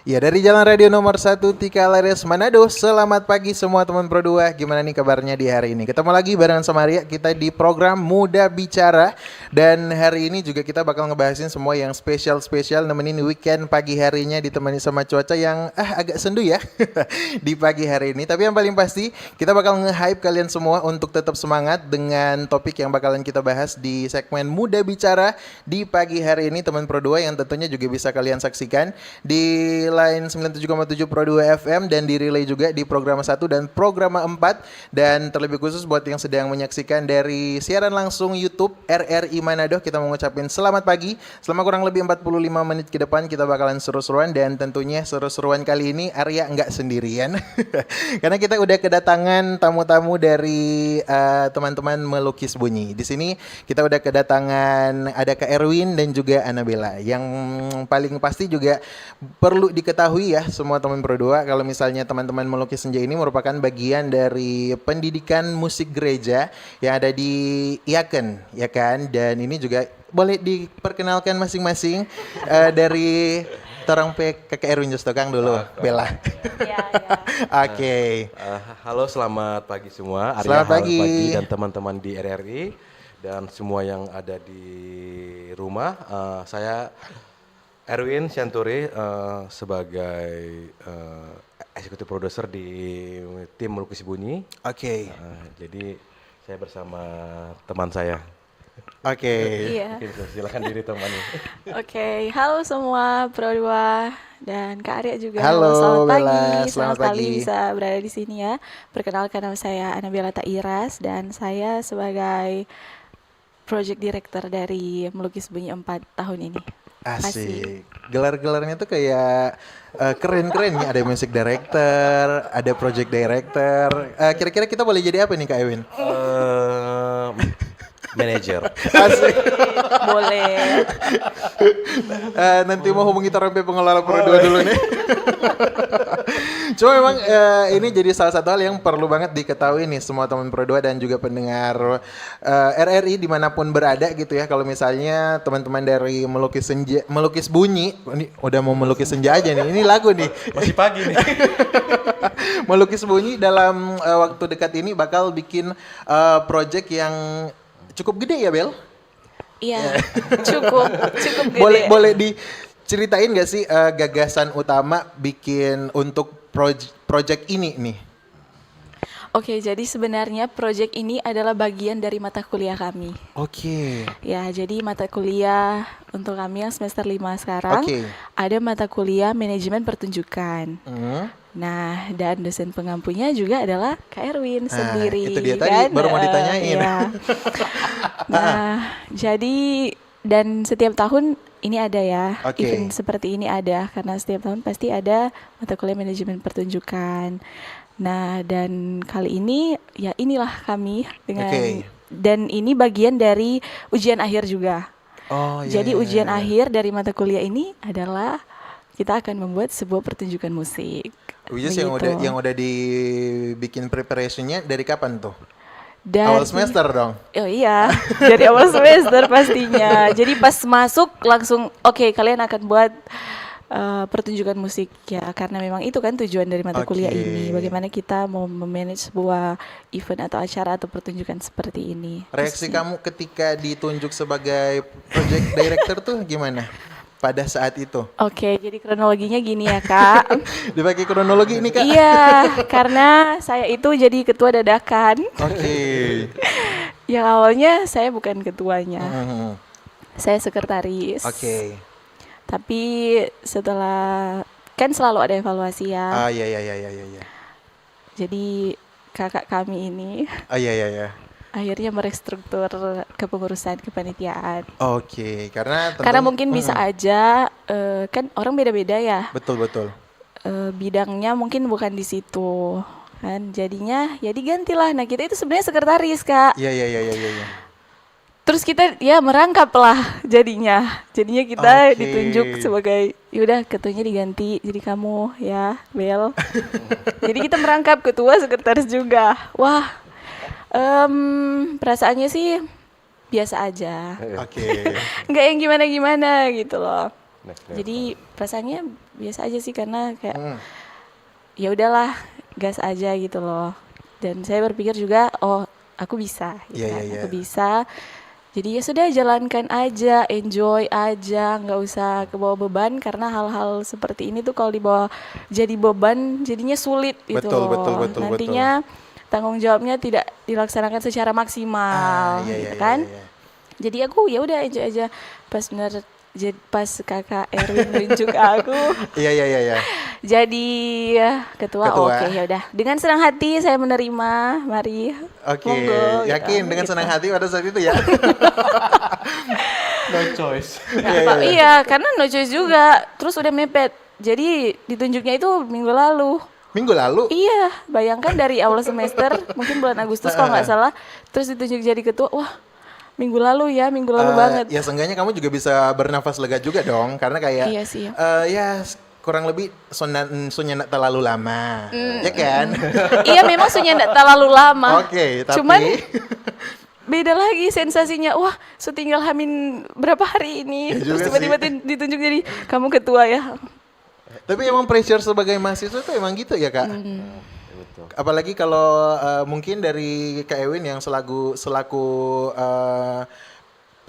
Ya, dari Jalan Radio nomor 1 Tika Lares Manado. Selamat pagi semua teman Pro 2. Gimana nih kabarnya di hari ini? Ketemu lagi barengan sama Arya, kita di program Muda Bicara. Dan hari ini juga kita bakal ngebahasin semua yang spesial-spesial, nemenin weekend pagi harinya ditemani sama cuaca yang agak sendu ya di pagi hari ini. Tapi yang paling pasti kita bakal nge-hype kalian semua untuk tetap semangat dengan topik yang bakalan kita bahas di segmen Muda Bicara di pagi hari ini teman Pro 2, yang tentunya juga bisa kalian saksikan di line 97,7 Pro 2 FM dan di relay juga di program 1 dan program 4. Dan terlebih khusus buat yang sedang menyaksikan dari siaran langsung YouTube RRI Manado, kita mau ngucapin selamat pagi. Selama kurang lebih 45 menit ke depan kita bakalan seru-seruan, dan tentunya seru-seruan kali ini Arya nggak sendirian karena kita udah kedatangan tamu-tamu dari teman-teman melukis bunyi. Di sini kita udah kedatangan ada Kak Erwin dan juga Anabella. Yang paling pasti juga perlu diketahui ya semua teman Pro 2, kalau misalnya teman-teman melukis senja ini merupakan bagian dari pendidikan musik gereja yang ada di Iaken, ya kan? Dan ini juga boleh diperkenalkan masing-masing dari Torang Kakak Erwin Justo Kang dulu, Bella. Ya. Oke. Halo, selamat pagi semua. Arya, Selamat pagi. dan teman-teman di RRI dan semua yang ada di rumah. Saya Erwin Syanturi sebagai eksekutif produser di tim Melukis Bunyi. Oke. Jadi saya bersama teman saya. Oke. Iya. Silakan diri temannya. Oke, halo semua Pro 2 dan Kak Arya juga. Halo, Selamat Bella. pagi. Selamat Senang sekali pagi. bisa berada di sini ya. Perkenalkan, nama saya Anabella Tairas dan saya sebagai project director dari Melukis Bunyi 4 tahun ini. Asik. Gelar-gelarnya tuh kayak keren-keren ya. Ada music director, ada project director. Kira-kira kita boleh jadi apa nih Kak Ewin? Manager. Asik. Boleh. Nanti mau hubungi Torompe pengelola Pro 2 dulu nih. Cuma memang ini jadi salah satu hal yang perlu banget diketahui nih semua teman Pro 2 dan juga pendengar RRI dimanapun berada gitu ya. Kalau misalnya teman-teman dari melukis bunyi, ini udah mau melukis senja aja nih. Ini lagu nih. Masih pagi nih. Melukis bunyi dalam waktu dekat ini bakal bikin project yang cukup gede ya Bel? Iya, cukup gede. Boleh diceritain gak sih gagasan utama bikin untuk project ini nih? Oke, jadi sebenarnya project ini adalah bagian dari mata kuliah kami. Oke. Ya, jadi mata kuliah untuk kami yang semester 5 sekarang, Oke. ada mata kuliah manajemen pertunjukan. Nah, dan dosen pengampunya juga adalah Kak Erwin sendiri. Itu dia tadi, baru mau ditanyain. Iya. Nah, jadi dan setiap tahun ini ada ya, Oke. event seperti ini ada, karena setiap tahun pasti ada mata kuliah manajemen pertunjukan. Nah, dan kali ini ya inilah kami dengan Oke. dan ini bagian dari ujian akhir juga. Oh iya. Jadi iya, ujian iya. akhir dari mata kuliah ini adalah kita akan membuat sebuah pertunjukan musik. Which is Begitu. yang udah dibikin preparationnya dari kapan tuh? Dan Awal semester dong. Oh iya, dari awal semester pastinya. Jadi pas masuk langsung oke, kalian akan buat pertunjukan musik ya, karena memang itu kan tujuan dari mata kuliah Oke. ini. Bagaimana kita mau memanage sebuah event atau acara atau pertunjukan seperti ini. Reaksi Terus- kamu ketika ditunjuk sebagai project director tuh gimana? Pada saat itu. Oke, jadi kronologinya gini ya Kak. Dipakai kronologi ini Kak? Iya, karena saya itu jadi ketua dadakan. Oke. Yang awalnya saya bukan ketuanya, Mhm. saya sekretaris. Oke. Tapi setelah kan selalu ada evaluasi ya. Iya. Iya. Jadi kakak kami ini Iya. akhirnya merestruktur kepengurusan kepanitiaan. Oke, karena Karena mungkin bisa aja kan orang beda-beda ya. Betul. Bidangnya mungkin bukan di situ. Kan jadinya ya digantilah. Nah, kita itu sebenarnya sekretaris, Kak. Iya. Terus kita ya merangkap lah jadinya. Jadinya kita Oke. ditunjuk sebagai yaudah ketuanya diganti jadi kamu ya, Bel. Jadi kita merangkap ketua sekretaris juga. Wah, perasaannya sih biasa aja. Oke. Nggak yang gimana-gimana gitu loh. Next level. Jadi perasaannya biasa aja sih karena kayak ya udahlah gas aja gitu loh. Dan saya berpikir juga oh aku bisa gitu Iya, kan. iya, iya. Aku bisa. Jadi ya sudah jalankan aja, enjoy aja, nggak usah kebawa beban karena hal-hal seperti ini tuh kalau dibawa jadi beban jadinya sulit gitu Betul, loh. betul, betul, Nantinya tanggung jawabnya tidak dilaksanakan secara maksimal Iya, iya, gitu iya, kan. iya. Jadi aku ya udah enjoy aja pas kakak Erwin nunjuk aku Iya, iya, iya, iya. jadi ketua. Ketua. Oke ya udah dengan senang hati saya menerima, mari Oke, monggo, gitu. yakin dengan Gitu. senang hati pada saat itu ya. No choice. Iya karena no choice juga terus udah mepet jadi ditunjuknya itu minggu lalu. Minggu lalu. Iya bayangkan dari awal semester mungkin bulan Agustus kalau nggak salah terus ditunjuk jadi ketua. Wah minggu lalu banget. Ya seenggaknya kamu juga bisa bernafas lega juga dong, karena kayak Iya sih, ya. Kurang lebih sunnya nggak terlalu lama, ya kan? Iya memang sunya nggak terlalu lama. Oke, tapi Cuman beda lagi sensasinya. Wah, tinggal hamin berapa hari ini. Ya Terus juga tiba-tiba ditunjuk jadi kamu ketua ya. tapi emang pressure sebagai mahasiswa tuh emang gitu ya kak. Betul. Apalagi kalau mungkin dari Kak Ewin yang selaku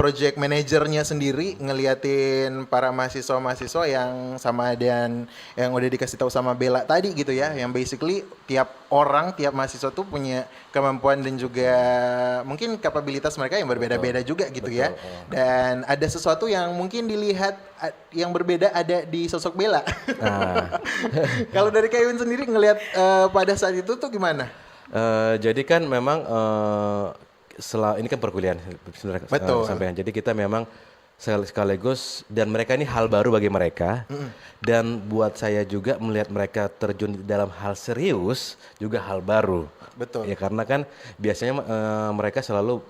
project manajernya sendiri ngeliatin para mahasiswa-mahasiswa yang sama dan yang udah dikasih tahu sama Bella tadi gitu ya, yang basically tiap mahasiswa tuh punya kemampuan dan juga mungkin kapabilitas mereka yang berbeda-beda juga gitu ya. Dan ada sesuatu yang mungkin dilihat yang berbeda ada di sosok Bella. Nah, Kalau dari Kak Ewin sendiri ngelihat pada saat itu tuh gimana? jadi kan memang ini kan perkuliahan sebenarnya Betul. sampean. Jadi kita memang sekaligus dan mereka ini hal baru bagi mereka dan buat saya juga melihat mereka terjun dalam hal serius juga hal baru. Betul. Ya karena kan biasanya mereka selalu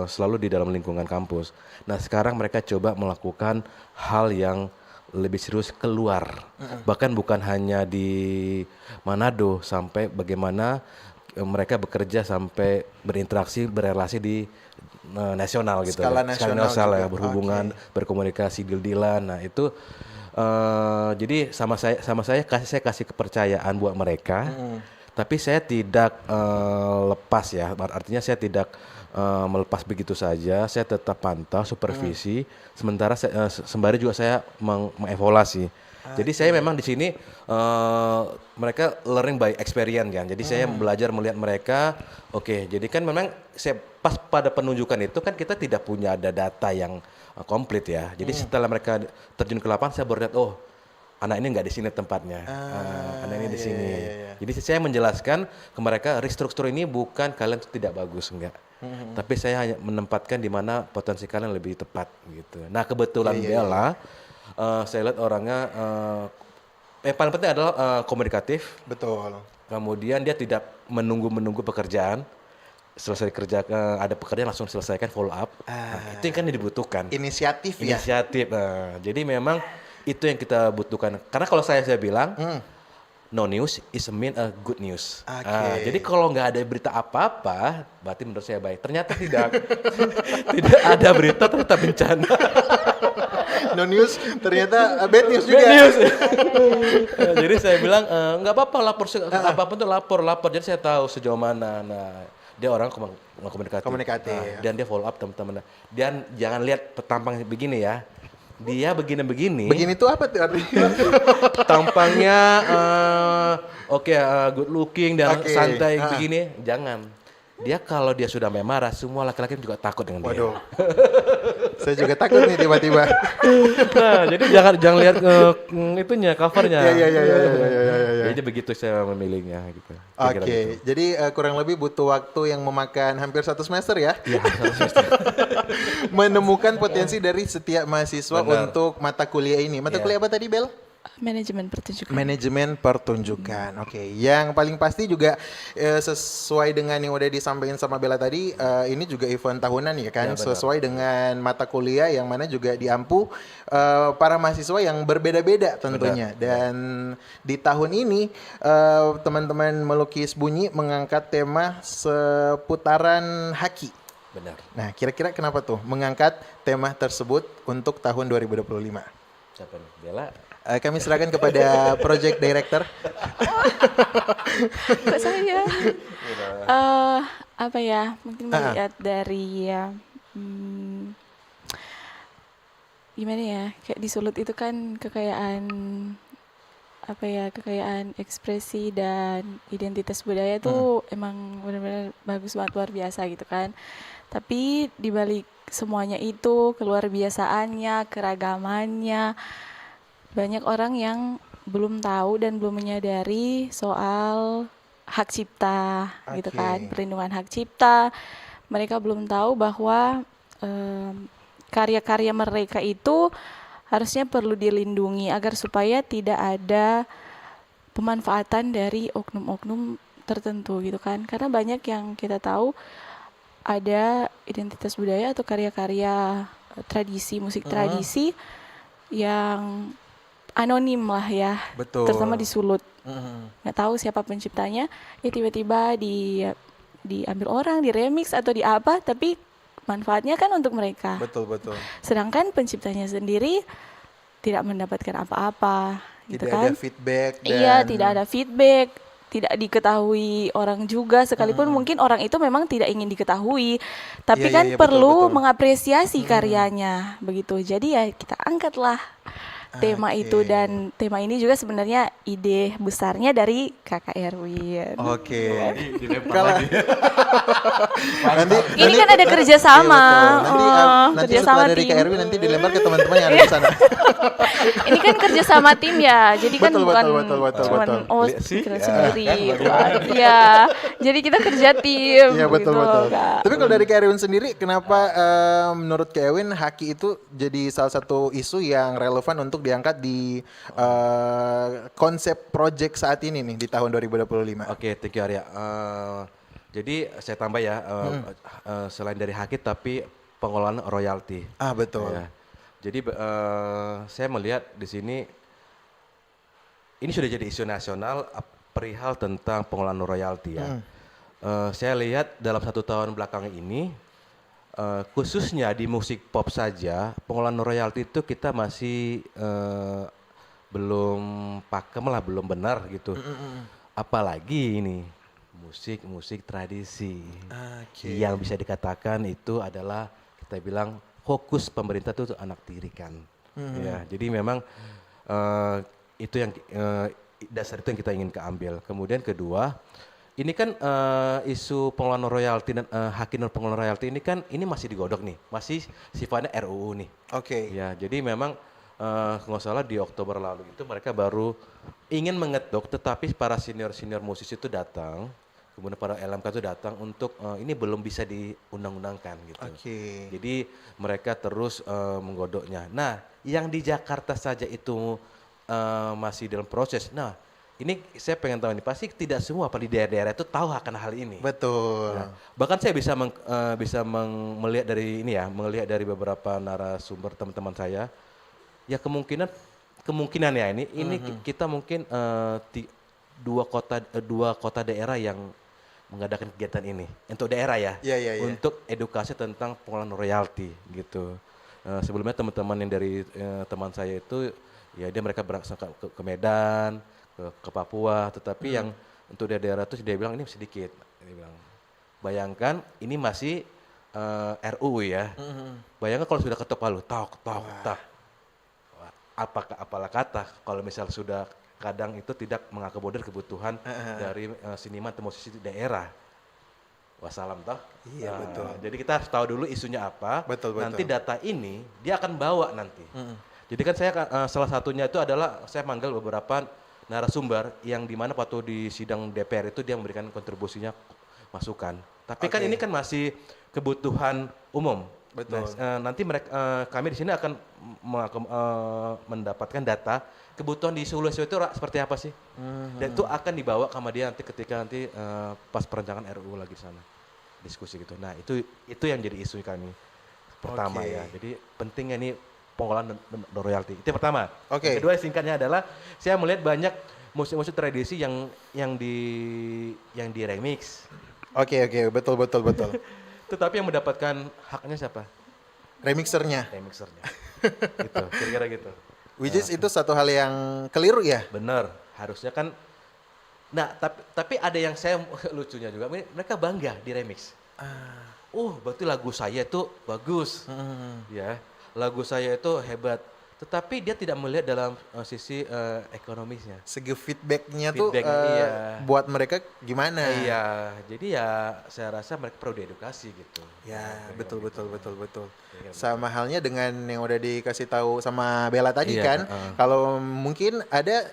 selalu di dalam lingkungan kampus. Nah, sekarang mereka coba melakukan hal yang lebih serius keluar. Bahkan bukan hanya di Manado sampai bagaimana mereka bekerja sampai berinteraksi, berrelasi di nasional gitu. Skala Skala nasional nasional ya, juga. berhubungan, berkomunikasi, deal-dealan. Nah, itu jadi sama saya kasih kepercayaan buat mereka. Tapi saya tidak lepas ya. Artinya saya tidak melepas begitu saja. Saya tetap pantau, supervisi. Sementara sembari juga saya mengevaluasi. Jadi saya memang di sini mereka learning by experience kan. Jadi saya belajar melihat mereka. Oke, jadi kan memang saya pas pada penunjukan itu kan kita tidak punya ada data yang komplit ya. Jadi setelah mereka terjun ke lapangan saya baru lihat oh anak ini nggak di sini tempatnya. Anak ini di sini. Jadi saya menjelaskan ke mereka restruktur ini bukan kalian tidak bagus enggak. Tapi saya hanya menempatkan di mana potensi kalian lebih tepat gitu. Nah, kebetulan Bella saya lihat orangnya yang paling penting adalah komunikatif. Betul. Kemudian dia tidak menunggu pekerjaan. Selesai kerja ada pekerjaan langsung selesaikan follow up. Nah, itu yang kan dibutuhkan. Inisiatif ya. Inisiatif. Jadi memang itu yang kita butuhkan. Karena kalau saya bilang no news is mean a good news. Jadi kalau nggak ada berita apa-apa, berarti menurut saya baik. Ternyata tidak. Tidak ada berita, ternyata bencana. No news ternyata bad news juga. Bad news. Jadi saya bilang nggak apa-apa lapor apapun tuh lapor. Jadi saya tahu sejauh mana. Nah, dia orang komunikatif. Nah, dan dia follow up teman-teman. Dan jangan lihat tampang begini ya. Dia begini-begini. Begini tuh apa tuh artinya? Tampangnya good looking dan santai begini. Jangan. Dia kalau dia sudah marah, semua laki-laki juga takut dengan dia. Waduh. Saya juga takut nih tiba-tiba. Nah, jadi jangan lihat itunya, covernya. Iya. Jadi begitu saya memilihnya gitu. Oke, jadi kurang lebih butuh waktu yang memakan hampir 1 semester ya. Iya, 1 semester. Menemukan potensi dari setiap mahasiswa untuk mata kuliah ini. Mata kuliah apa tadi, Bel? Manajemen pertunjukan. Manajemen pertunjukan. Oke, yang paling pasti juga sesuai dengan yang udah disampaikan sama Bella tadi, ini juga event tahunan ya kan, sesuai dengan mata kuliah yang mana juga diampu para mahasiswa yang berbeda-beda tentunya. Dan di tahun ini teman-teman melukis bunyi mengangkat tema seputaran haki. Benar. Nah, kira-kira kenapa tuh mengangkat tema tersebut untuk tahun 2025? Siapa nih? Bella? Kami serahkan kepada project director. Kok saya? Apa ya? Mungkin melihat dari gimana ya? Kayak di Sulut itu kan kekayaan apa ya? Kekayaan ekspresi dan identitas budaya tuh emang benar-benar bagus banget, luar biasa gitu kan. Tapi di balik semuanya itu, keluar biasaannya, keragamannya, banyak orang yang belum tahu dan belum menyadari soal hak cipta gitu kan, Oke. perlindungan hak cipta. Mereka belum tahu bahwa karya-karya mereka itu harusnya perlu dilindungi agar supaya tidak ada pemanfaatan dari oknum-oknum tertentu gitu kan. Karena banyak yang kita tahu ada identitas budaya atau karya-karya tradisi, musik tradisi yang anonim lah ya, Betul. terutama di Sulut. Mhm. Nggak tahu siapa penciptanya, ya tiba-tiba diambil orang, diremix atau di apa, tapi manfaatnya kan untuk mereka. Betul, betul. Sedangkan penciptanya sendiri tidak mendapatkan apa-apa, gitu Tidak kan? ada feedback dan Iya, tidak ada feedback, tidak diketahui orang juga, sekalipun mungkin orang itu memang tidak ingin diketahui, tapi Iya, kan iya, betul, perlu betul. mengapresiasi karyanya, begitu. Jadi ya kita angkatlah tema itu, Oke. dan tema ini juga sebenarnya ide besarnya dari Kakak Erwin. Oke. Dilempar Kalau lagi. nanti Ini kan ada kerjasama, Iya, betul. Nanti kerjasama setelah dari tim. Kak Erwin nanti dilempar ke teman-teman yang ada di sana. Ini kan kerjasama tim ya, jadi kan Betul, bukan betul, betul, cuman betul. oh Lihat sih, pikiran ya. sendiri, bukan. Iya, jadi kita kerja tim. Iya, betul, gitu, betul. Kak. Tapi kalau dari Kak Erwin sendiri, kenapa menurut Kak Erwin haki itu jadi salah satu isu yang relevan untuk diangkat di konsep project saat ini nih di tahun 2025? Oke, thank you Arya. Jadi saya tambah ya, selain dari hakit tapi pengelolaan royalti. Ah, betul. Ya. Jadi saya melihat di sini ini sudah jadi isu nasional perihal tentang pengelolaan royalti ya. Saya lihat dalam 1 tahun belakangan ini, khususnya di musik pop saja, pengelolaan royalti itu kita masih belum pakem lah, belum benar gitu. Apalagi ini musik tradisi Oke. yang bisa dikatakan itu adalah kita bilang fokus pemerintah itu anak tiri kan. Ya, jadi memang itu yang dasar itu yang kita ingin keambil. Kemudian kedua, ini kan isu pengelolaan royalti dan hak pengelolaan royalti ini kan ini masih digodok nih, masih sifatnya RUU nih. Oke. Ya, jadi memang nggak salah di Oktober lalu itu mereka baru ingin mengetuk, tetapi para senior musisi itu datang, kemudian para LMK itu datang untuk ini belum bisa diundang-undangkan gitu. Oke. Jadi mereka terus menggodoknya. Nah, yang di Jakarta saja itu masih dalam proses. Nah, ini saya pengen tahu ini pasti tidak semua apa di daerah-daerah itu tahu akan hal ini. Betul. Nah, bahkan saya melihat dari ini ya, melihat dari beberapa narasumber teman-teman saya, ya kemungkinan ya ini kita mungkin dua kota daerah yang mengadakan kegiatan ini untuk daerah ya, Iya, iya, iya. untuk edukasi tentang pengelolaan royalti gitu. Sebelumnya teman-teman yang dari teman saya itu ya mereka berangkat ke Medan, ke Papua, tetapi yang untuk daerah itu dia bilang ini sedikit. Dia bilang, bayangkan ini masih RUU ya. Bayangkan kalau sudah ketok palu, tok. Apalah kata kalau misal sudah kadang itu tidak mengakomodir kebutuhan dari seniman atau musisi di daerah. Wassalam toh. Iya, betul. Jadi kita harus tahu dulu isunya apa. Betul. Nanti data ini dia akan bawa nanti. Jadi kan saya salah satunya itu adalah saya manggil beberapa narasumber yang dimana waktu di sidang DPR itu dia memberikan kontribusinya masukan. Tapi kan Oke. ini kan masih kebutuhan umum. Betul. Nah, nanti kami di sini akan mendapatkan data kebutuhan di Sulawesi itu seperti apa sih, dan itu akan dibawa ke dia nanti ketika pas perencanaan RUU lagi di sana diskusi gitu. Nah itu yang jadi isu kami pertama Oke. ya. Jadi pentingnya ini pengelolaan royalti itu yang pertama. Oke. Yang kedua singkatnya adalah saya melihat banyak musik-musik tradisi yang di remix. Oke, betul. Tetapi yang mendapatkan haknya siapa? Remixernya. Remixernya. Gitu, kira-kira gitu. Which is itu satu hal yang keliru ya? Bener, harusnya kan. Nah, tapi ada yang saya lucunya juga, mereka bangga di remix. Berarti lagu saya itu bagus, ya. Lagu saya itu hebat. Tetapi dia tidak melihat dalam sisi ekonomisnya. Segi feedbacknya tuh Iya. buat mereka gimana? Iya, jadi ya saya rasa mereka perlu diedukasi gitu. Ya, Nah, betul. gitu. Sama halnya dengan yang udah dikasih tahu sama Bella tadi Iya, kan. Kalau mungkin ada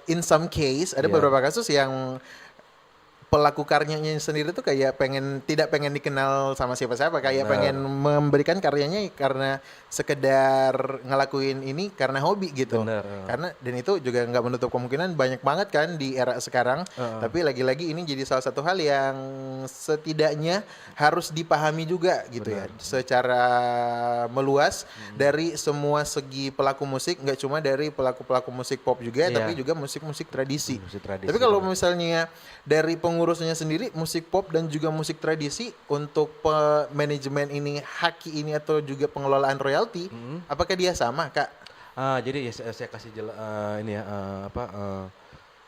in some case ada Iya. beberapa kasus yang pelaku karyanya sendiri tuh kayak tidak pengen dikenal sama siapa-siapa, kayak Benar. pengen memberikan karyanya karena sekedar ngelakuin ini karena hobi gitu. Benar. Karena dan itu juga nggak menutup kemungkinan banyak banget kan di era sekarang. Tapi lagi-lagi ini jadi salah satu hal yang setidaknya harus dipahami juga gitu ya, secara meluas dari semua segi pelaku musik, nggak cuma dari pelaku musik pop juga, Iya. tapi juga musik-musik tradisi. Musik tradisi, Tapi kalau benar. misalnya dari pengurusnya sendiri musik pop dan juga musik tradisi untuk manajemen ini, haki ini atau juga pengelolaan royalti, apakah dia sama, Kak? Jadi ya saya kasih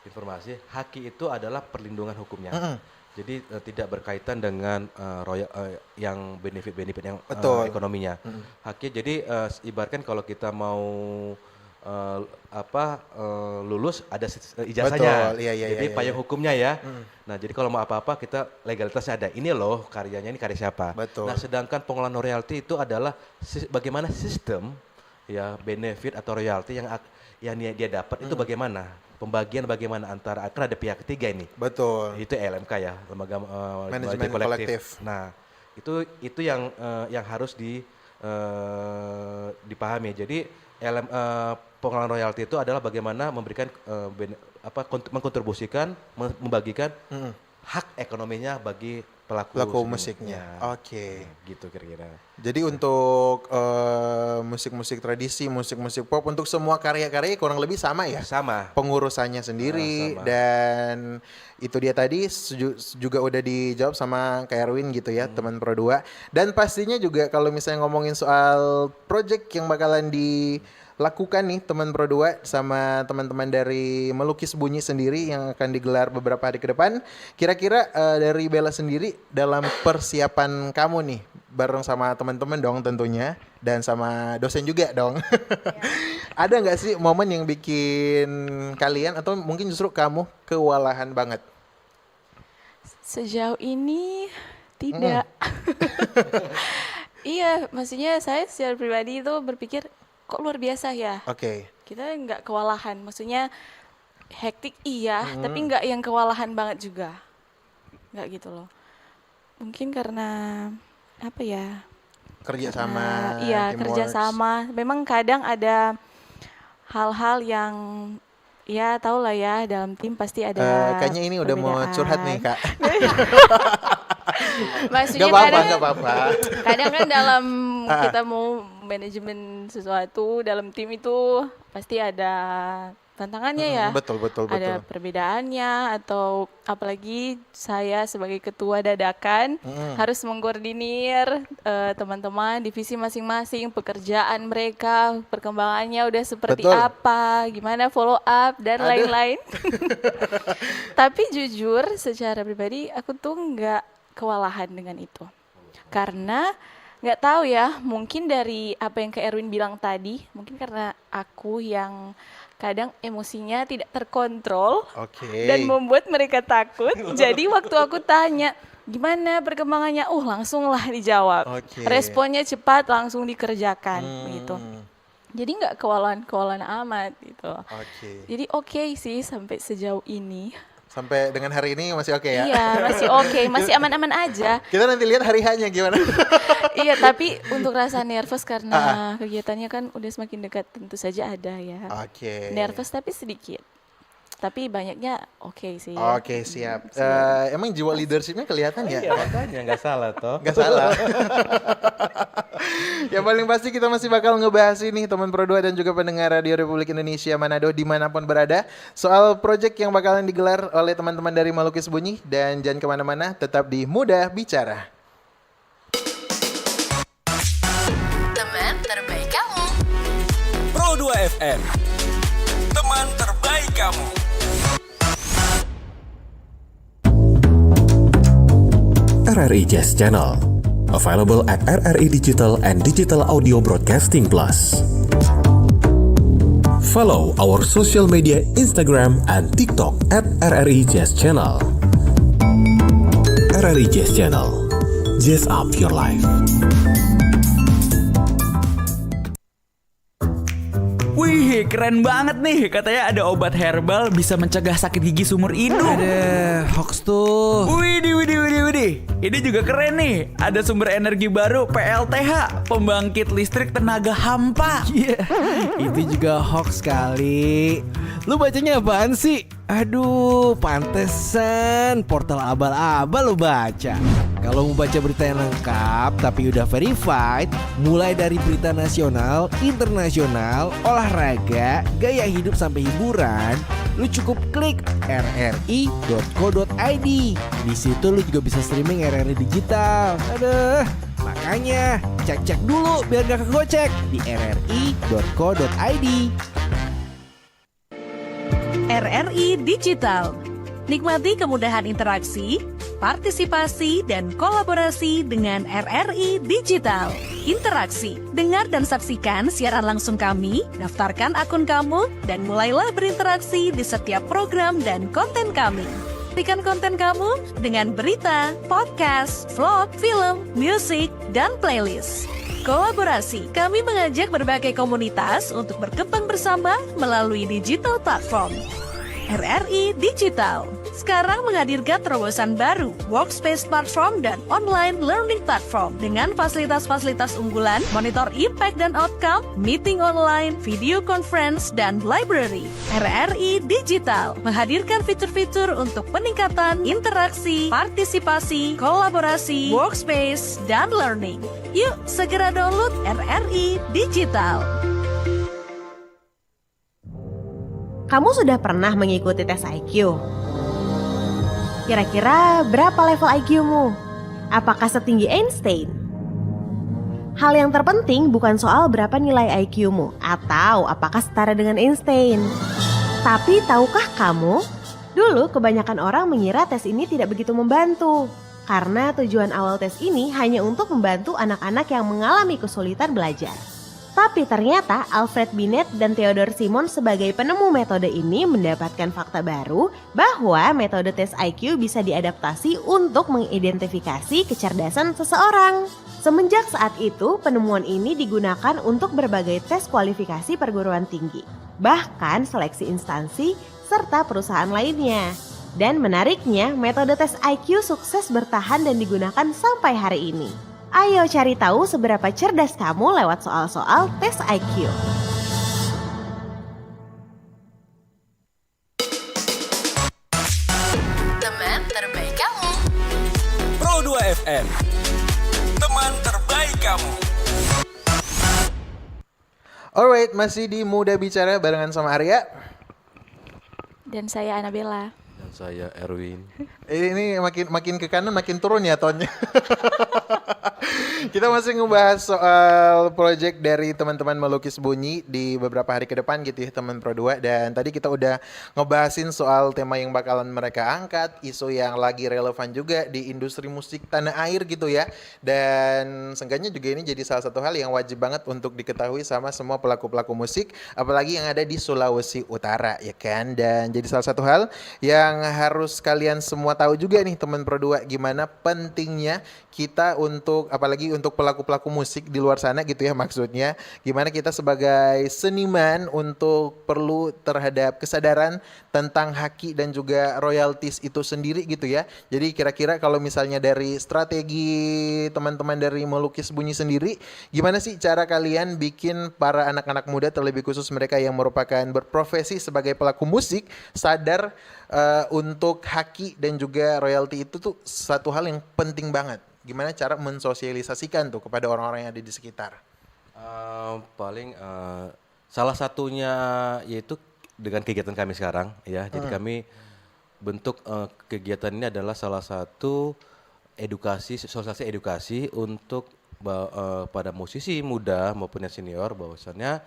informasi. Haki itu adalah perlindungan hukumnya. Jadi tidak berkaitan dengan yang benefit yang Betul. ekonominya. Haki jadi ibaratkan kalau kita mau lulus ada ijazahnya. Betul, iya, Jadi iya. payung hukumnya ya. Nah, jadi kalau mau apa-apa kita legalitasnya ada. Ini loh karyanya, ini karya siapa. Betul. Nah, sedangkan pengelolaan royalti itu adalah bagaimana sistem ya benefit atau royalti yang dia dapat itu bagaimana? Pembagian bagaimana antara kan ada pihak ketiga ini. Betul. Itu LMK ya, lembaga Manajemen kolektif. Nah, itu yang harus dipahami. Jadi pengelolaan royalti itu adalah bagaimana memberikan mengkontribusikan, membagikan hak ekonominya bagi pelaku musiknya. Oke. Gitu kira-kira. Jadi untuk musik-musik tradisi, musik-musik pop, untuk semua karya-karya kurang lebih sama ya? Sama. Pengurusannya sendiri Sama. dan itu dia tadi juga udah dijawab sama Kak Erwin gitu ya, teman Pro 2. Dan pastinya juga kalau misalnya ngomongin soal project yang bakalan dilakukan nih teman Pro 2 sama teman-teman dari Melukis Bunyi sendiri yang akan digelar beberapa hari ke depan, kira-kira dari Bella sendiri dalam persiapan kamu nih bareng sama teman-teman dong tentunya dan sama dosen juga dong. Ada nggak sih momen yang bikin kalian atau mungkin justru kamu kewalahan banget? Sejauh ini tidak. Iya, maksudnya saya secara pribadi itu berpikir kok luar biasa ya. Oke. Kita nggak kewalahan, maksudnya hektik iya, tapi nggak yang kewalahan banget juga. Nggak gitu loh. Mungkin karena apa ya? Kerja Karena- sama. Iya, teamworks. kerja sama. Memang kadang ada hal-hal yang ya tau lah ya, dalam tim pasti ada Kayaknya ini udah mau curhat nih perbedaan. Kak. Maksudnya Gak apa-apa, kadang gak apa-apa. kadang kan dalam kita mau manajemen sesuatu dalam tim itu pasti ada tantangannya ya. Betul. Ada perbedaannya atau apalagi saya sebagai ketua dadakan harus mengkoordinir teman-teman divisi masing-masing, pekerjaan mereka, perkembangannya udah seperti Betul. apa, gimana follow up dan Aduh. lain-lain. Tapi jujur secara pribadi aku tuh nggak kewalahan dengan itu. Karena nggak tahu ya, mungkin dari apa yang Kak Erwin bilang tadi, mungkin karena aku yang kadang emosinya tidak terkontrol Oke. dan membuat mereka takut. Jadi waktu aku tanya, gimana perkembangannya? Langsung lah dijawab. Oke. Responnya cepat, langsung dikerjakan gitu. Hmm, Jadi nggak kewalahan amat gitu. Oke. Jadi oke sih sampai sejauh ini. Sampai dengan hari ini masih oke ya? Iya, masih oke, masih aman-aman aja. Kita nanti lihat hari hanya gimana. Iya, tapi untuk rasa nervous karena kegiatannya kan udah semakin dekat, tentu saja ada ya. Oke. Nervous tapi sedikit. Tapi banyaknya oke sih. Oke, siap. Emang jiwa leadershipnya kelihatan ya? Iya, makanya nggak salah toh. Gak salah. Yang paling pasti kita masih bakal ngebahas ini teman Pro 2 dan juga pendengar Radio Republik Indonesia Manado dimanapun berada, soal project yang bakalan digelar oleh teman-teman dari Melukis Bunyi. Dan jangan kemana-mana, tetap di Muda Bicara. FM, teman terbaik kamu. RRI Jazz Channel, available at RRI Digital and Digital Audio Broadcasting Plus. Follow our social media Instagram and TikTok at RRI Jazz Channel. RRI Jazz Channel, jazz up your life. Wih, keren banget nih. Katanya ada obat herbal bisa mencegah sakit gigi seumur hidup. Ada hoax tuh. Widih. Ini juga keren nih. Ada sumber energi baru PLTH, pembangkit listrik tenaga hampa. Iya, itu juga hoax kali. Lu bacanya apaan sih? Aduh, pantesan portal abal-abal lu baca. Kalau mau baca berita yang lengkap tapi udah verified, mulai dari berita nasional, internasional, olahraga, gaya hidup sampai hiburan, lu cukup klik rri.co.id. Di situ lu juga bisa streaming RRI digital. Aduh, makanya cek-cek dulu biar gak kegocek di rri.co.id. RRI Digital. Nikmati kemudahan interaksi, partisipasi, dan kolaborasi dengan RRI Digital. Interaksi, dengar dan saksikan siaran langsung kami, daftarkan akun kamu, dan mulailah berinteraksi di setiap program dan konten kami. Pastikan konten kamu dengan berita, podcast, vlog, film, musik, dan playlist. Kolaborasi, kami mengajak berbagai komunitas untuk berkembang bersama melalui digital platform. RRI Digital sekarang menghadirkan terobosan baru, workspace platform dan online learning platform dengan fasilitas-fasilitas unggulan, monitor impact dan outcome, meeting online, video conference, dan library. RRI Digital menghadirkan fitur-fitur untuk peningkatan interaksi, partisipasi, kolaborasi, workspace, dan learning. Yuk, segera download RRI Digital. Kamu sudah pernah mengikuti tes IQ? Kira-kira berapa level IQ-mu? Apakah setinggi Einstein? Hal yang terpenting bukan soal berapa nilai IQ-mu atau apakah setara dengan Einstein. Tapi tahukah kamu? Dulu kebanyakan orang mengira tes ini tidak begitu membantu. Karena tujuan awal tes ini hanya untuk membantu anak-anak yang mengalami kesulitan belajar. Tapi ternyata Alfred Binet dan Theodore Simon sebagai penemu metode ini mendapatkan fakta baru bahwa metode tes IQ bisa diadaptasi untuk mengidentifikasi kecerdasan seseorang. Semenjak saat itu, penemuan ini digunakan untuk berbagai tes kualifikasi perguruan tinggi, bahkan seleksi instansi serta perusahaan lainnya. Dan menariknya, metode tes IQ sukses bertahan dan digunakan sampai hari ini. Ayo cari tahu seberapa cerdas kamu lewat soal-soal tes IQ. Teman terbaik kamu. Pro 2 FM, teman terbaik kamu. Alright, masih di Muda Bicara barengan sama Arya. Dan saya Anabella. Dan saya Erwin. Ini makin ke kanan makin turun ya tonnya. Kita masih ngebahas soal project dari teman-teman Melukis Bunyi di beberapa hari ke depan gitu ya teman Pro 2. Dan tadi kita udah ngebahasin soal tema yang bakalan mereka angkat, isu yang lagi relevan juga di industri musik tanah air gitu ya. Dan seenggaknya juga ini jadi salah satu hal yang wajib banget untuk diketahui sama semua pelaku-pelaku musik, apalagi yang ada di Sulawesi Utara ya kan. Dan jadi salah satu hal yang harus kalian semua tahu juga nih teman Pro 2, gimana pentingnya kita untuk apalagi untuk pelaku-pelaku musik di luar sana gitu ya, maksudnya gimana kita sebagai seniman untuk perlu terhadap kesadaran tentang haki dan juga royalties itu sendiri gitu ya. Jadi kira-kira kalau misalnya dari strategi teman-teman dari Melukis Bunyi sendiri, gimana sih cara kalian bikin para anak-anak muda, terlebih khusus mereka yang merupakan berprofesi sebagai pelaku musik sadar untuk haki dan juga royalti itu tuh satu hal yang penting banget. Gimana cara mensosialisasikan tuh kepada orang-orang yang ada di sekitar? Salah satunya yaitu dengan kegiatan kami sekarang ya. Jadi kami bentuk kegiatan ini adalah salah satu edukasi, sosialisasi edukasi untuk pada musisi muda maupun yang senior bahwasannya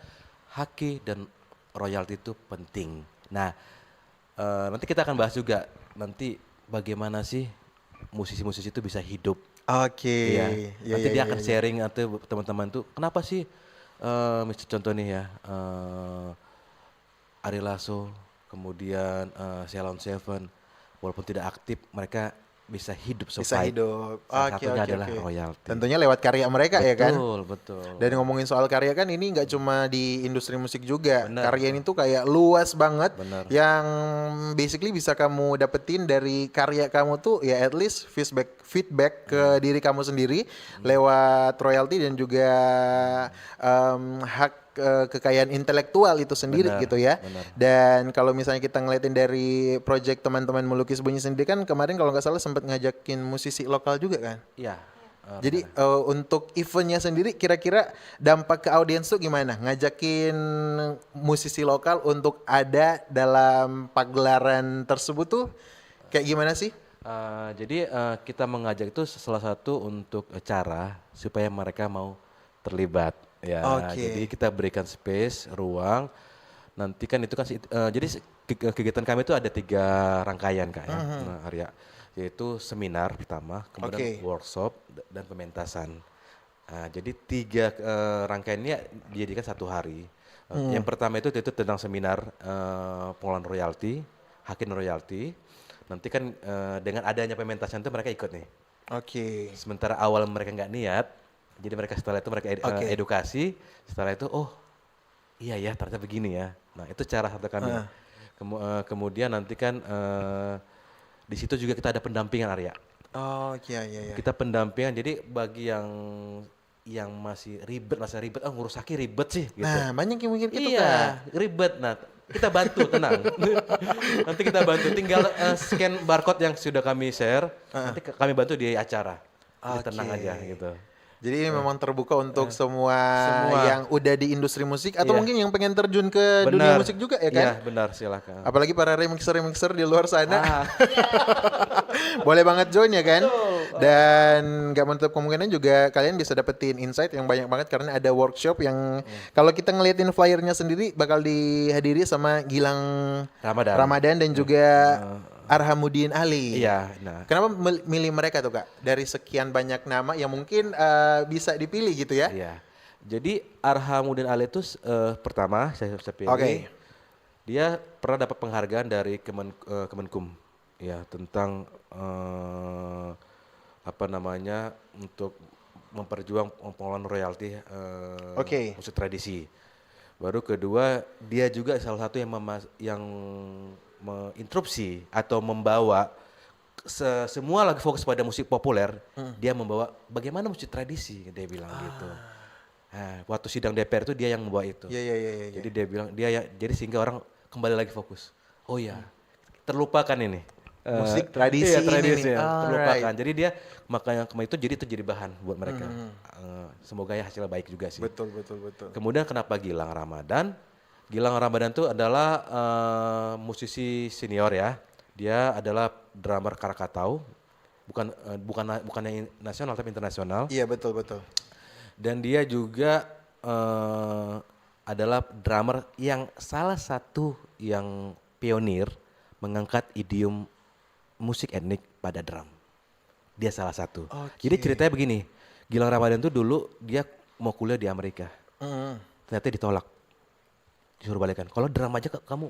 haki dan royalti itu penting. Nah, nanti kita akan bahas juga nanti bagaimana sih musisi-musisi itu bisa hidup. Oke. Iya. Iya, Nanti iya, dia iya, akan iya. sharing atau teman-teman tuh kenapa sih misal contoh nih ya Ari Lasso, kemudian Ceylon Seven, walaupun tidak aktif mereka bisa hidup Bisa survive. hidup. Salah Oke, satunya oke, adalah oke. royalti. Tentunya lewat karya mereka ya kan. Betul, betul. Dan ngomongin soal karya kan ini nggak cuma di industri musik juga. Benar. Karya ini tuh kayak luas banget. Benar. Yang basically bisa kamu dapetin dari karya kamu tuh ya at least feedback ke diri kamu sendiri lewat royalti dan juga hak kekayaan intelektual itu sendiri Benar, gitu ya. benar. Dan kalau misalnya kita ngeliatin dari project teman-teman melukis bunyi sendiri kan kemarin kalau nggak salah sempat ngajakin musisi lokal juga kan. Iya. Jadi untuk eventnya sendiri kira-kira dampak ke audiens tuh gimana? Ngajakin musisi lokal untuk ada dalam pagelaran tersebut tuh kayak gimana sih? Jadi kita mengajak itu salah satu untuk cara supaya mereka mau terlibat. Ya, Oke. jadi kita berikan space, ruang. Nanti kan itu kan jadi kegiatan kami itu ada 3 rangkaian Kak ya, nah, Arya. Yaitu seminar pertama, kemudian Oke. workshop dan pementasan. Jadi 3 rangkaian ini dijadikan 1 hari. Yang pertama itu tentang seminar pengelolaan royalti, hak dan royalti. Nanti kan dengan adanya pementasan itu mereka ikut nih. Oke. Sementara awal mereka nggak niat, jadi mereka setelah itu mereka Oke. edukasi, setelah itu oh iya ya ternyata begini ya. Nah itu cara satu kami. Kemudian nanti kan di situ juga kita ada pendampingan Arya. Oh iya iya iya. Kita pendampingan jadi bagi yang masih ribet, ngurus haki ribet sih gitu. Nah banyak yang mikir gitu kan. Iya, ribet. Nah, kita bantu, tenang. Nanti kita bantu, tinggal scan barcode yang sudah kami share, nanti kami bantu di acara. Jadi tenang Oke. aja gitu. Jadi ini memang terbuka untuk semua Semua. yang udah di industri musik atau Iya. mungkin yang pengen terjun ke dunia musik juga ya kan? Iya, benar, silakan. Apalagi para remixer di luar sana. Ah, Boleh banget join ya kan? Dan gak menutup kemungkinan juga kalian bisa dapetin insight yang banyak banget karena ada workshop yang kalau kita ngeliatin flyernya sendiri bakal dihadiri sama Gilang Ramadan. dan juga Arhamuddin Ali. Iya, nah. Kenapa milih mereka tuh Kak? Dari sekian banyak nama yang mungkin bisa dipilih gitu ya? Iya. Jadi Arhamuddin Ali itu pertama saya pilih. Oke. Dia pernah dapat penghargaan dari Kemenkum, ya tentang apa namanya untuk memperjuang pengelolaan royalti Oke. musik tradisi. Baru kedua dia juga salah satu yang menginterupsi atau membawa semua lagi fokus pada musik populer, dia membawa bagaimana musik tradisi dia bilang gitu. Nah, waktu sidang DPR itu dia yang membawa itu. Iya. Jadi dia bilang jadi sehingga orang kembali lagi fokus. Oh iya, terlupakan ini. Musik tradisi iya, ini tradisi nih. ya, Alright. terlupakan. Jadi dia makanya kemarin itu jadi bahan buat mereka. Semoga ya hasilnya baik juga sih. Betul. Kemudian kenapa Gilang Ramadan? Gilang Ramadan itu adalah musisi senior ya. Dia adalah drummer Krakatau, bukan yang nasional tapi internasional. Iya betul. Dan dia juga adalah drummer yang salah satu yang pionir mengangkat idiom musik etnik pada drum. Dia salah satu. Oke. Jadi ceritanya begini, Gilang Ramadan tuh dulu dia mau kuliah di Amerika. Ternyata ditolak. Disuruh balikan. Kalau drum aja kamu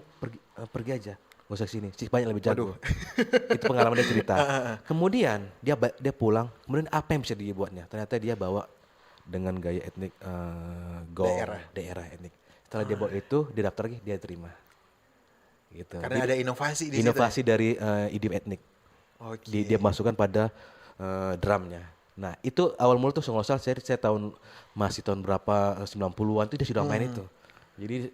pergi aja. Gak usah sini, sih banyak lebih jago. Itu pengalaman dia cerita. Kemudian dia pulang, kemudian apa yang bisa dibuatnya? Ternyata dia bawa dengan gaya etnik daerah etnik. Setelah dia bawa itu, dia daftar lagi, dia terima. Gitu. Karena ada inovasi di Inovasi situ. dari idiom etnik. Oke. Dia masukkan pada drumnya. Nah itu awal mula tuh nggak salah saya masih tahun berapa 90-an tuh dia sudah main itu. Jadi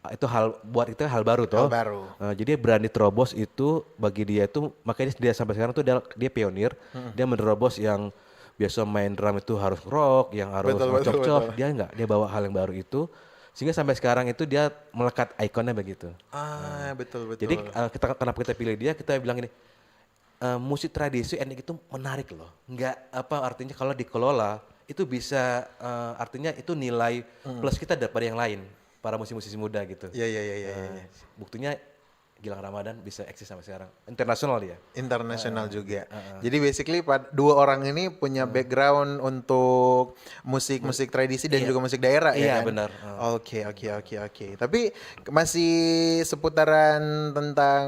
itu hal baru toh. Hal baru. Jadi berani terobos itu bagi dia itu makanya dia sampai sekarang tuh dia pionir. Dia menerobos yang biasa main drum itu harus rock, yang harus cop-cop. Dia enggak, dia bawa hal yang baru itu. Sehingga sampai sekarang itu dia melekat ikonnya begitu. Betul. Jadi kenapa kita pilih dia? Kita bilang ini musik tradisi etnik itu menarik loh. Enggak artinya kalau dikelola itu bisa artinya itu nilai plus kita daripada yang lain. para musisi-musisi muda gitu. Iya. Buktinya Gilang Ramadan bisa eksis sampai sekarang. Internasional dia. Internasional juga. Jadi basically dua orang ini punya background untuk musik tradisi dan juga musik daerah ya Iya, kan? benar. Oke. Tapi masih seputaran tentang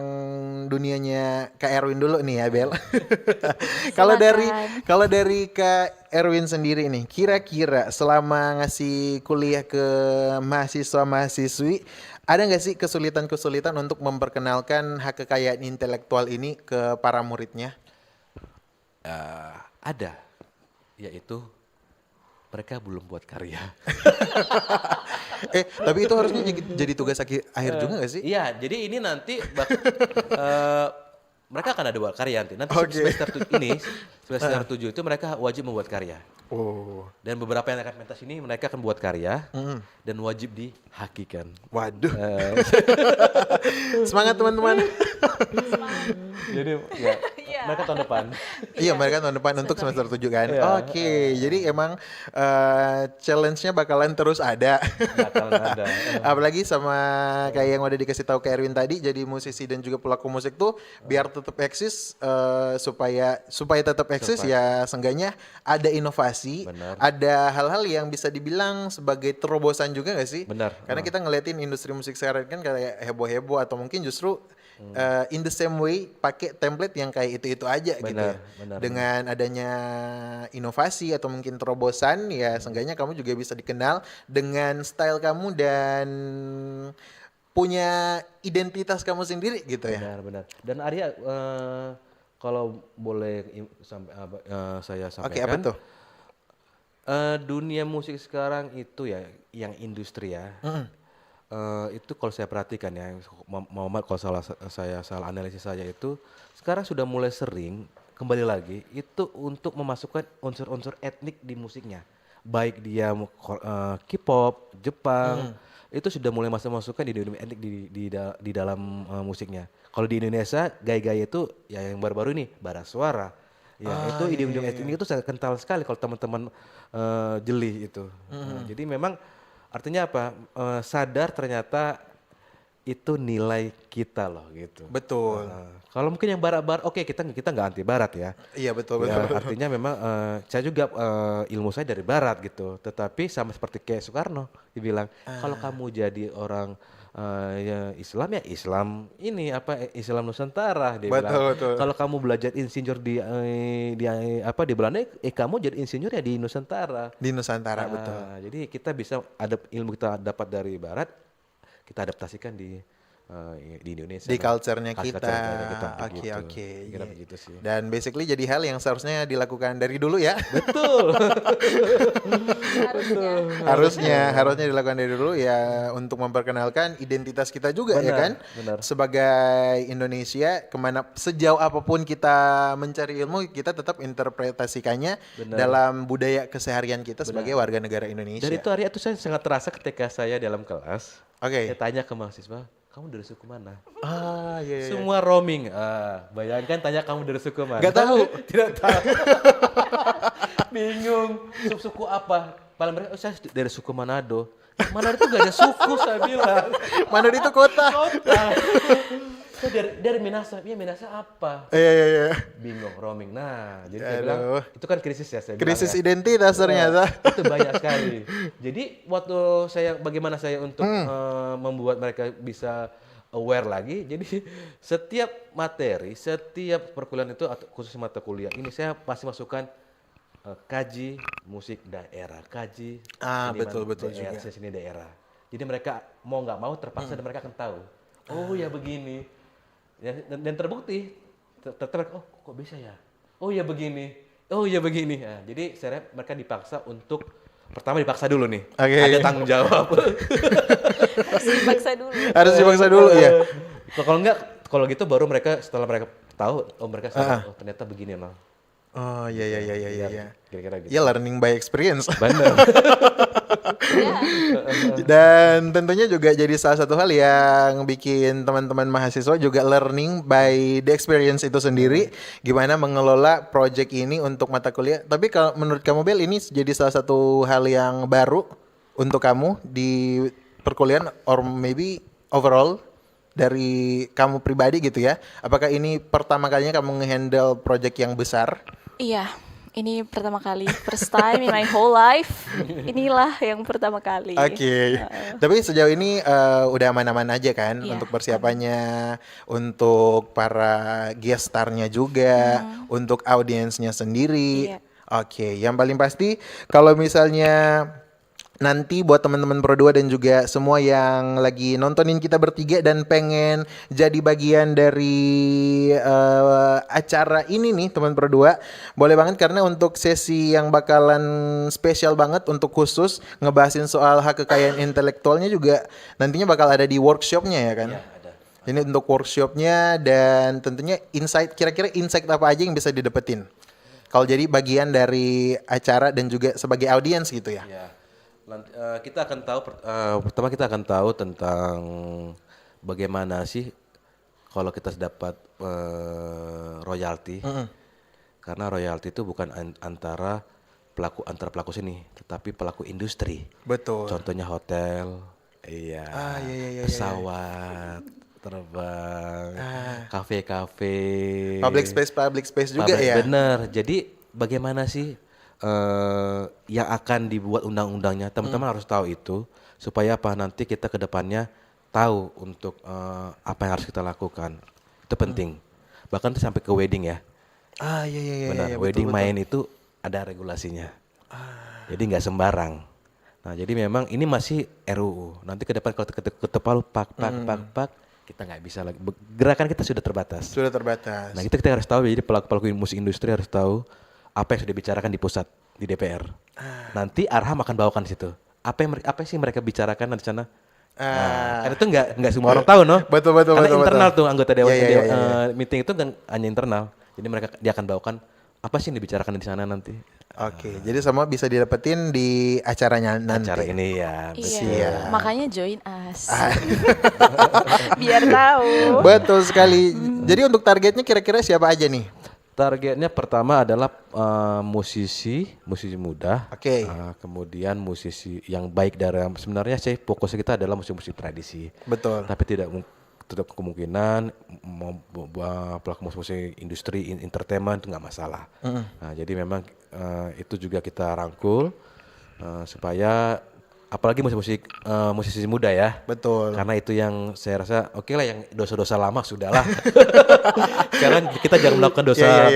dunianya Kak Erwin dulu nih ya, Bel. Kalau dari Kak Erwin sendiri nih, kira-kira selama ngasih kuliah ke mahasiswa-mahasiswi, ada nggak sih kesulitan-kesulitan untuk memperkenalkan hak kekayaan intelektual ini ke para muridnya? Ada, yaitu mereka belum buat karya. Tapi itu harusnya jadi tugas akhir juga nggak sih? Iya, jadi ini nanti mereka akan ada buat karya nanti. Oke. Semester 7 itu mereka wajib membuat karya. Oh, Dan beberapa yang akan pentas ini mereka akan buat karya dan wajib dihakikan. waduh. Semangat teman-teman. Jadi mereka tahun depan. Iya, mereka tahun depan untuk semester 7 kan. Iya. Oke, jadi emang challenge-nya bakalan terus ada. Bakalan ada. Apalagi sama kayak yang udah dikasih tahu ke Erwin tadi, jadi musisi dan juga pelaku musik tuh biar tetap eksis, supaya tetap eksis ya seenggaknya ada inovasi, Benar. ada hal-hal yang bisa dibilang sebagai terobosan juga nggak sih? Benar. Karena kita ngeliatin industri musik sekarang kan kayak heboh-heboh atau mungkin justru in the same way pakai template yang kayak itu aja gitu ya. Benar. Dengan adanya inovasi atau mungkin terobosan ya seenggaknya kamu juga bisa dikenal dengan style kamu dan punya identitas kamu sendiri gitu ya. Benar. Dan Arya, kalau boleh saya sampaikan. Oke, apa tuh? Dunia musik sekarang itu ya, yang industri ya. Itu kalau saya perhatikan ya, Muhammad kalau saya salah analisis saja itu sekarang sudah mulai sering kembali lagi itu untuk memasukkan unsur-unsur etnik di musiknya, baik dia K-pop, Jepang, itu sudah mulai masukkan di dunia etnik di dalam musiknya. Kalau di Indonesia gaya-gaya itu ya yang baru-baru ini barat suara, ya itu idiom-idiom etnik itu sangat kental sekali kalau teman-teman jeli itu. Jadi memang artinya apa? Sadar ternyata itu nilai kita loh gitu. Betul. Kalau mungkin yang barat-barat, oke kita nggak anti barat ya. Iya betul. Ya, artinya memang saya juga ilmu saya dari barat gitu. Tetapi sama seperti kayak Soekarno, dibilang kalau kamu jadi orang ya Islam ya Islam ini apa Islam Nusantara dia bilang. Betul. Kalau kamu belajar insinyur di Belanda, kamu jadi insinyur ya di Nusantara. Di Nusantara betul. Jadi kita bisa ada ilmu kita dapat dari barat, kita adaptasikan di Indonesia. Di culture-nya Culture kita. begitu. Oke. Kira begitu sih. Dan basically jadi hal yang seharusnya dilakukan dari dulu ya. Betul. harusnya dilakukan dari dulu ya untuk memperkenalkan identitas kita juga ya kan. Benar. Sebagai Indonesia sejauh apapun kita mencari ilmu kita tetap interpretasikannya dalam budaya keseharian kita sebagai warga negara Indonesia. Dan itu Arya itu saya sangat terasa ketika saya dalam kelas. Oke. Saya tanya ke mahasiswa, kamu dari suku mana? Iya. Semua roaming. Bayangkan tanya kamu dari suku mana? Gak tahu. Tidak tahu. Bingung. Suku apa? Paling mereka, saya dari suku Manado. Manado itu gak ada suku saya bilang. Manado itu kota. Saya dari Minasa. Iya Minasa apa? Iya. Bingung, roaming. Nah, jadi saya bilang itu kan krisis ya saya Krisis bilang ya. identitas ternyata. Itu banyak sekali. Jadi waktu bagaimana saya untuk membuat mereka bisa aware lagi. Jadi setiap materi, setiap perkuliahan itu khusus mata kuliah ini saya pasti masukkan kaji musik daerah, kaji betul daerah, juga. seni daerah. Jadi mereka mau nggak mau terpaksa dan mereka akan tahu. Oh ya begini. Dan terbukti. Ternyata kok bisa ya? Oh ya begini. Nah, jadi saya mereka dipaksa untuk pertama dipaksa dulu nih. Okay. Ada tanggung jawab. Harus dipaksa dulu ya. Kalau gitu baru mereka setelah mereka tahu, mereka sadar, ternyata begini loh. Oh iya. Kira-kira gitu. Ya learning by experience. Benar. Dan tentunya juga jadi salah satu hal yang bikin teman-teman mahasiswa juga learning by the experience itu sendiri. Gimana mengelola project ini untuk mata kuliah. Tapi kalau menurut kamu Bel ini jadi salah satu hal yang baru untuk kamu di perkuliahan or maybe overall dari kamu pribadi gitu ya? Apakah ini pertama kalinya kamu nge-handle project yang besar? Iya, ini pertama kali, first time in my whole life. Inilah yang pertama kali. Oke. Tapi sejauh ini udah aman-aman aja kan Iya, untuk persiapannya, untuk para guest star-nya juga, untuk audiensnya sendiri. Iya. Oke, yang paling pasti kalau misalnya nanti buat teman-teman Pro 2 dan juga semua yang lagi nontonin kita bertiga dan pengen jadi bagian dari acara ini nih teman Pro 2, boleh banget karena untuk sesi yang bakalan spesial banget untuk khusus ngebahasin soal hak kekayaan intelektualnya juga nantinya bakal ada di workshopnya ya kan? Ini untuk workshopnya dan tentunya kira-kira insight apa aja yang bisa didapetin kalau jadi bagian dari acara dan juga sebagai audiens gitu ya? Kita akan tahu pertama kita akan tahu tentang bagaimana sih kalau kita dapat royalti. Karena royalti itu bukan antara pelaku seni, tetapi pelaku industri. Betul. Contohnya hotel, iya, pesawat terbang, kafe-kafe, Public space juga ya. Bener. Jadi bagaimana sih yang akan dibuat undang-undangnya, teman-teman harus tahu itu supaya apa nanti kita ke depannya tahu untuk apa yang harus kita lakukan. Itu penting. Bahkan sampai ke wedding ya. Iya. Benar. Wedding betul. main itu ada regulasinya. Jadi nggak sembarang. Nah, jadi memang ini masih RUU. Nanti ke depan kalau ketepal pak kita nggak bisa lagi. Gerakan kita sudah terbatas. Sudah terbatas. Nah, kita harus tahu. Jadi pelaku musik industri harus tahu apa yang sudah dibicarakan di pusat di DPR. Nanti Arham akan bawakan situ. Apa sih mereka bicarakan di sana? Karena itu nggak semua orang tahu, no? Betul. Karena internal betul. tuh anggota dewan Iya. meeting itu kan hanya internal. Jadi dia akan bawakan apa sih yang dibicarakan di sana nanti. Oke, jadi semua bisa didapetin di acaranya nanti. Acara ini ya. Iya, makanya join us. Biar tahu. Betul sekali. Jadi untuk targetnya kira-kira siapa aja nih? Targetnya pertama adalah musisi muda. Oke. Kemudian musisi yang baik dari sebenarnya sih fokusnya kita adalah musik tradisi. Betul. Tapi tidak kemungkinan pelaku musik industri entertainment itu nggak masalah. Nah, jadi memang itu juga kita rangkul supaya apalagi musisi muda ya. Betul. Karena itu yang saya rasa oke lah, yang dosa-dosa lama sudahlah. Sekarang kita jangan melakukan dosa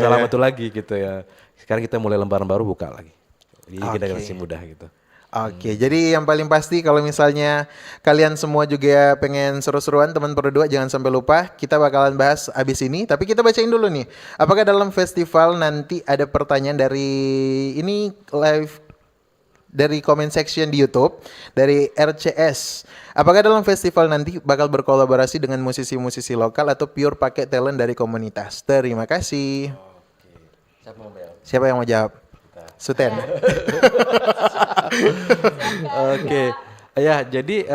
lama itu lagi gitu ya. Sekarang kita mulai lembaran baru buka lagi. Jadi generasi muda gitu. Oke, jadi yang paling pasti kalau misalnya kalian semua juga pengen seru-seruan teman Pro 2, jangan sampai lupa kita bakalan bahas abis ini. Tapi kita bacain dulu nih, apakah dalam festival nanti ada pertanyaan dari ini live dari comment section di YouTube dari RCS. Apakah dalam festival nanti bakal berkolaborasi dengan musisi-musisi lokal atau pure pakai talent dari komunitas? Terima kasih. Siapa yang mau jawab? Suten. Oke. Ya, jadi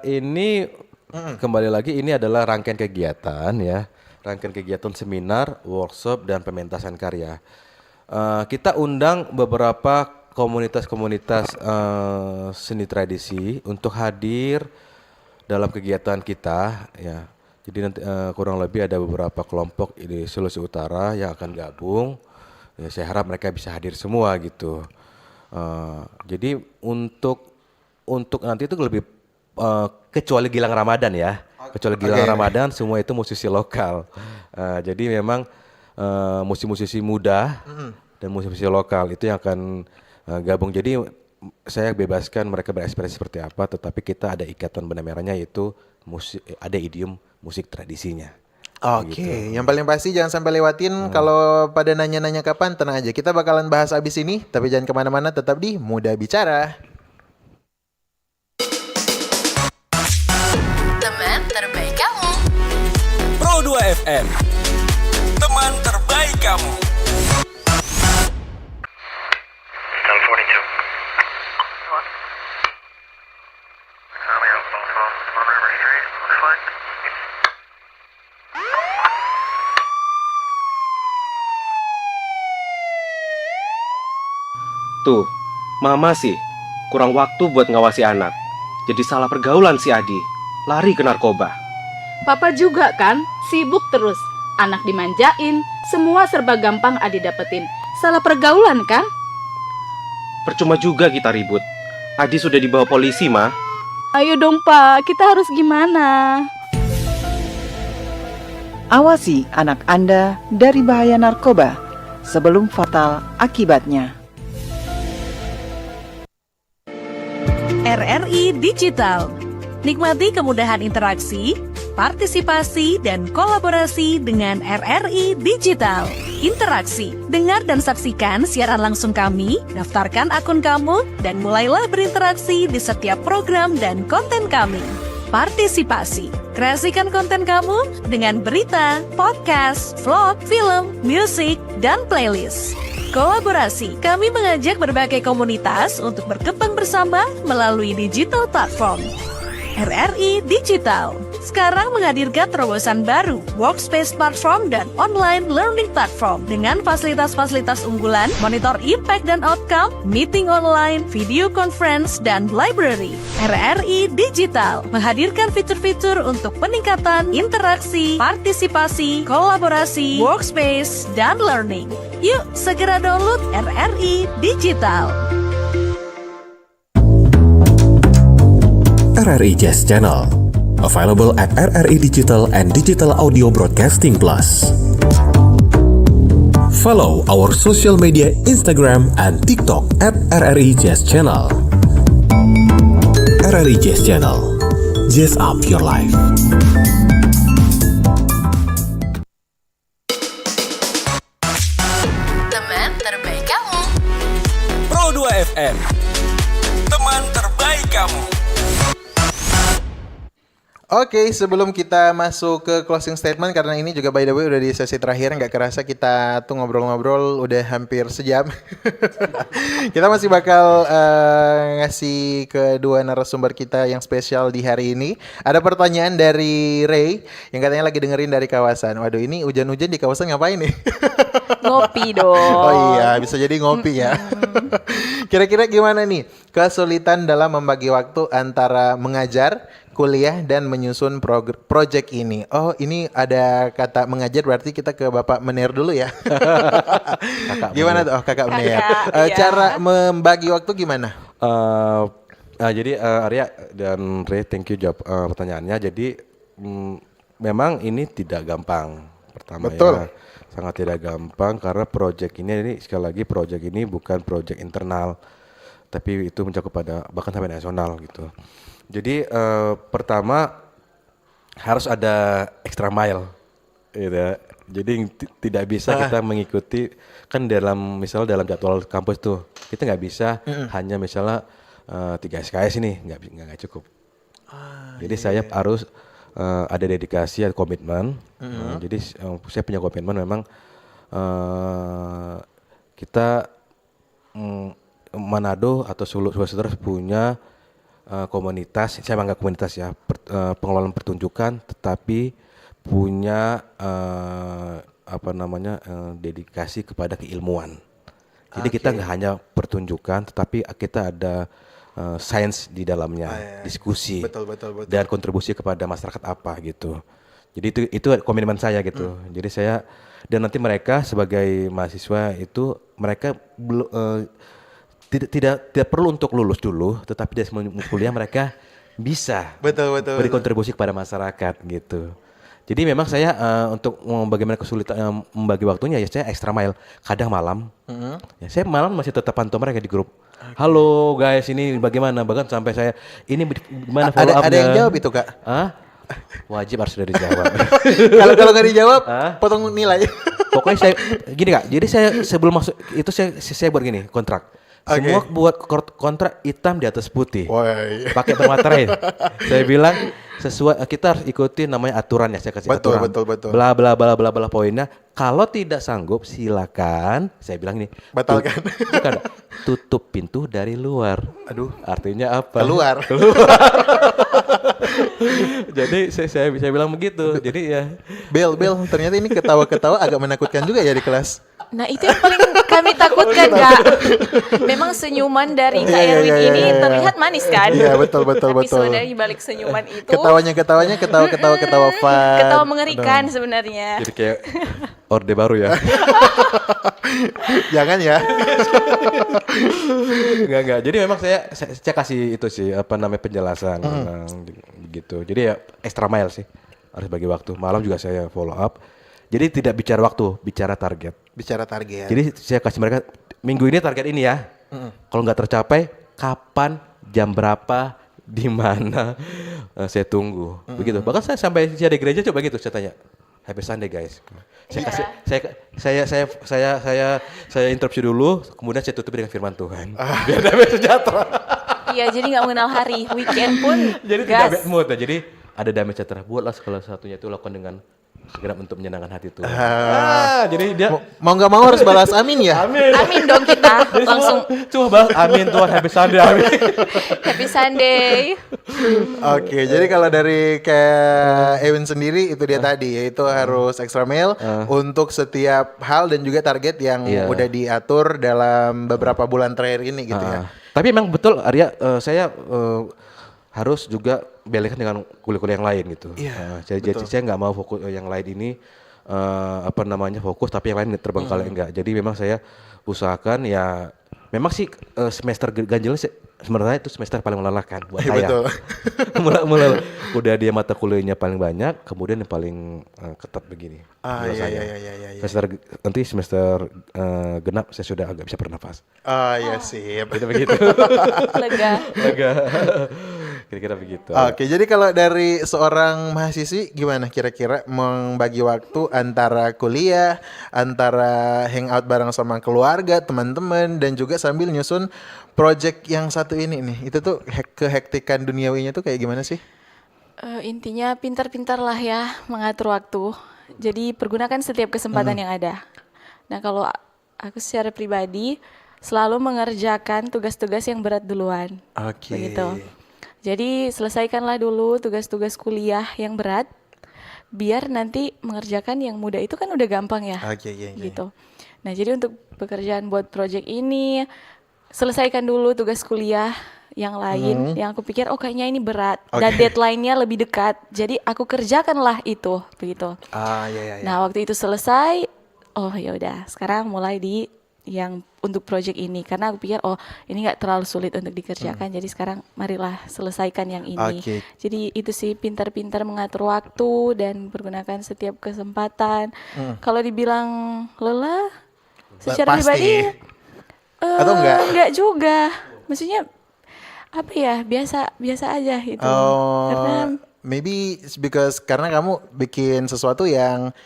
ini kembali lagi ini adalah rangkaian kegiatan ya. Rangkaian kegiatan seminar, workshop dan pementasan karya. Kita undang beberapa komunitas-komunitas seni tradisi untuk hadir dalam kegiatan kita ya. Jadi nanti kurang lebih ada beberapa kelompok di Sulawesi Utara yang akan gabung. Ya, saya harap mereka bisa hadir semua gitu. Jadi untuk nanti itu lebih kecuali Gilang Ramadan ya. Kecuali Gilang Ramadan semua itu musisi lokal. Jadi memang musisi-musisi muda dan musisi lokal itu yang akan gabung. Jadi saya bebaskan mereka berekspresi seperti apa, tetapi kita ada ikatan benang merahnya yaitu ada idiom musik tradisinya. Oke, Gitu. yang paling pasti jangan sampai lewatin. Kalau pada nanya-nanya kapan, tenang aja. Kita bakalan bahas abis ini, tapi jangan kemana-mana, tetap di Muda Bicara. Teman terbaik kamu. Pro 2 FM, teman terbaik kamu. Tuh, mama sih kurang waktu buat ngawasi anak. Jadi salah pergaulan si Adi, lari ke narkoba. Papa juga kan, sibuk terus. Anak dimanjain, semua serba gampang Adi dapetin. Salah pergaulan kan? Percuma juga kita ribut. Adi sudah dibawa polisi, Ma. Ayo dong Pak, kita harus gimana? Awasi anak Anda dari bahaya narkoba sebelum fatal akibatnya. RRI Digital. Nikmati kemudahan interaksi, partisipasi, dan kolaborasi dengan RRI Digital. Interaksi, dengar dan saksikan siaran langsung kami, daftarkan akun kamu, dan mulailah berinteraksi di setiap program dan konten kami. Partisipasi, kreasikan konten kamu dengan berita, podcast, vlog, film, musik, dan playlist. Kolaborasi, kami mengajak berbagai komunitas untuk berkembang bersama melalui digital platform. RRI Digital sekarang menghadirkan terobosan baru, workspace platform dan online learning platform dengan fasilitas-fasilitas unggulan, monitor impact dan outcome, meeting online, video conference, dan library. RRI Digital menghadirkan fitur-fitur untuk peningkatan interaksi, partisipasi, kolaborasi, workspace, dan learning. Yuk, segera download RRI Digital. RRI Jazz Channel, available at RRI Digital and Digital Audio Broadcasting Plus. Follow our social media Instagram and TikTok at RRI Jazz Channel. RRI Jazz Channel, jazz up your life. Teman terbaik kamu. Pro 2 FM, teman terbaik kamu. Oke, sebelum kita masuk ke closing statement, karena ini juga by the way udah di sesi terakhir, nggak kerasa kita tuh ngobrol-ngobrol udah hampir sejam. Kita masih bakal ngasih kedua narasumber kita yang spesial di hari ini. Ada pertanyaan dari Ray yang katanya lagi dengerin dari kawasan. Waduh, ini hujan-hujan di kawasan ngapain nih? Ngopi dong. Oh iya, bisa jadi ngopi ya. Kira-kira gimana nih kesulitan dalam membagi waktu antara mengajar, kuliah, dan menyusun project ini? Oh, ini ada kata mengajar, berarti kita ke Bapak Menir dulu ya. Gimana tuh? Oh, Kakak Menir. Cara membagi waktu gimana? Jadi Arya dan Ray, thank you jawab pertanyaannya. Jadi memang ini tidak gampang. Pertama Betul. Ya, sangat tidak gampang karena project ini sekali lagi project ini bukan project internal, tapi itu mencakup pada bahkan sampai nasional gitu. Jadi pertama harus ada extra mile, gitu. Jadi tidak bisa kita mengikuti kan misalnya dalam jadwal kampus tuh kita nggak bisa hanya misalnya 3 SKS ini nggak cukup. Jadi saya harus ada dedikasi, ada komitmen. Jadi saya punya komitmen memang kita Manado atau Sulawesi Utara punya komunitas, saya bangga komunitas ya, pengelolaan pertunjukan, tetapi punya dedikasi kepada keilmuan. Jadi kita nggak hanya pertunjukan, tetapi kita ada sains di dalamnya, diskusi, betul. Dan kontribusi kepada masyarakat apa gitu. Jadi itu komitmen saya gitu. Jadi saya dan nanti mereka sebagai mahasiswa itu mereka tidak perlu untuk lulus dulu, tetapi dari kuliah mereka bisa beri kontribusi kepada masyarakat gitu. Jadi memang saya untuk bagaimana kesulitan membagi waktunya ya saya extra mile. Kadang malam, ya saya malam masih tetap pantau mereka di grup. Halo guys, ini bagaimana? Bahkan sampai saya ini gimana follow up-nya? Ada yang jawab itu Kak? Wajib harus sudah dijawab. Kalau nggak dijawab, potong nilai. Pokoknya saya gini Kak. Jadi saya sebelum masuk itu saya buat gini kontrak. Semua buat kontrak hitam di atas putih. Pakai materai. Saya bilang sesuai kita harus ikuti namanya aturan ya, saya kasih aturan. Betul. Bla bla bla bla bla poinnya. Kalau tidak sanggup silakan, saya bilang ini batalkan. Bukan, tutup pintu dari luar. Aduh, artinya apa? Keluar. Jadi saya bisa bilang begitu. Jadi ya Bel, ternyata ini ketawa-ketawa agak menakutkan juga ya di kelas. Nah itu yang paling kami takutkan Kak. Memang senyuman dari Kak Erwin ini terlihat manis kan? Iya, betul. Tapi sebenarnya di balik senyuman itu Ketawanya ketawa fun. ketawa mengerikan sebenarnya. Jadi kayak orde baru ya. Jangan ya. Enggak. Jadi memang saya kasih itu sih penjelasan gitu. Jadi ya extra mile sih. Harus bagi waktu. Malam juga saya follow up. Jadi tidak bicara waktu, bicara target. Jadi saya kasih mereka minggu ini target ini ya. Kalau nggak tercapai, kapan, jam berapa, di mana saya tunggu. Begitu. Bahkan saya sampai di gereja coba gitu saya tanya. Happy Sunday guys. Saya interupsi dulu, kemudian saya tutup dengan firman Tuhan. Biar damai sejahtera. Iya, jadi nggak mengenal hari. Weekend pun jadi gas. tidak bad mood. Jadi ada damai sejahtera. Buatlah segala satunya itu lakukan dengan segera untuk menyenangkan hati Tuhan. Jadi dia mau nggak mau harus balas amin ya. Amin dong kita. Langsung cuma balas amin Tuhan, happy Sunday, amin. Happy Sunday. Oke, jadi kalau dari kayak Ewin sendiri itu dia tadi, yaitu harus extra mile untuk setiap hal dan juga target yang udah diatur dalam beberapa bulan terakhir ini gitu ya. Tapi memang betul Arya, saya harus juga balikan dengan kuliah-kuliah yang lain gitu. Jadi saya nggak mau fokus yang lain ini fokus tapi yang lain terbengkalai enggak. Jadi memang saya usahakan ya memang sih semester ganjil sebenarnya itu semester paling melelahkan buat saya. Betul. mulai udah dia mata kuliahnya paling banyak, kemudian yang paling ketat begini. Iya. Nanti semester genap saya sudah agak bisa bernafas. Iya sih. Begitu. Lega. Kira-kira begitu. Oke, jadi kalau dari seorang mahasiswi gimana kira-kira membagi waktu antara kuliah, antara hangout bareng sama keluarga, teman-teman, dan juga sambil nyusun project yang satu ini nih. Itu tuh kehektikan duniawinya tuh kayak gimana sih? Intinya pintar-pintar lah ya mengatur waktu. Jadi pergunakan setiap kesempatan yang ada. Nah kalau aku secara pribadi selalu mengerjakan tugas-tugas yang berat duluan. Begitu. Jadi selesaikanlah dulu tugas-tugas kuliah yang berat, biar nanti mengerjakan yang mudah itu kan udah gampang ya. Gitu. Nah jadi untuk pekerjaan buat project ini, selesaikan dulu tugas kuliah yang lain yang aku pikir kayaknya ini berat dan deadline-nya lebih dekat. Jadi aku kerjakanlah itu, begitu. Nah waktu itu selesai, ya udah sekarang mulai di yang untuk project ini karena aku pikir ini nggak terlalu sulit untuk dikerjakan jadi sekarang marilah selesaikan yang ini. Jadi itu sih pintar-pintar mengatur waktu dan pergunakan setiap kesempatan. Kalau dibilang lelah secara pribadi atau enggak juga, maksudnya apa ya, biasa aja itu. Karena maybe because karena kamu bikin sesuatu yang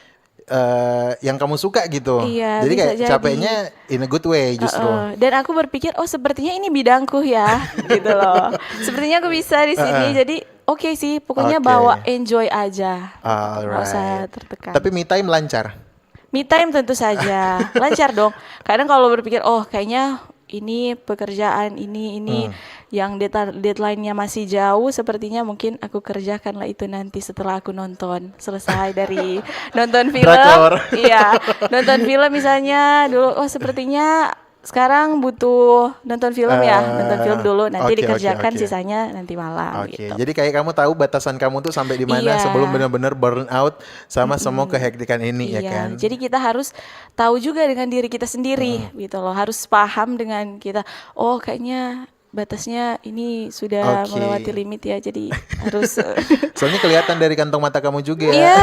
kamu suka gitu. Iya, jadi kayak jadi. capeknya in a good way justru. Dan aku berpikir sepertinya ini bidangku ya, gitu loh. Sepertinya aku bisa di sini. Jadi oke sih, pokoknya bawa enjoy aja. Nggak usah tertekan. Tapi me time lancar. Me time tentu saja lancar dong. Kadang kalau berpikir kayaknya ini pekerjaan ini yang deadline-nya masih jauh, sepertinya mungkin aku kerjakanlah itu nanti setelah aku nonton selesai dari nonton film. Iya, nonton film misalnya dulu. Sepertinya sekarang butuh nonton film nonton film dulu, nanti dikerjakan sisanya nanti malam. Gitu. Jadi kayak kamu tahu batasan kamu tuh sampai di mana sebelum benar-benar burn out sama semua kehektikan ini ya kan. Jadi kita harus tahu juga dengan diri kita sendiri gitu loh. Harus paham dengan kita. Kayaknya batasnya ini sudah melewati limit ya. Jadi harus. Soalnya kelihatan dari kantong mata kamu juga. Iya.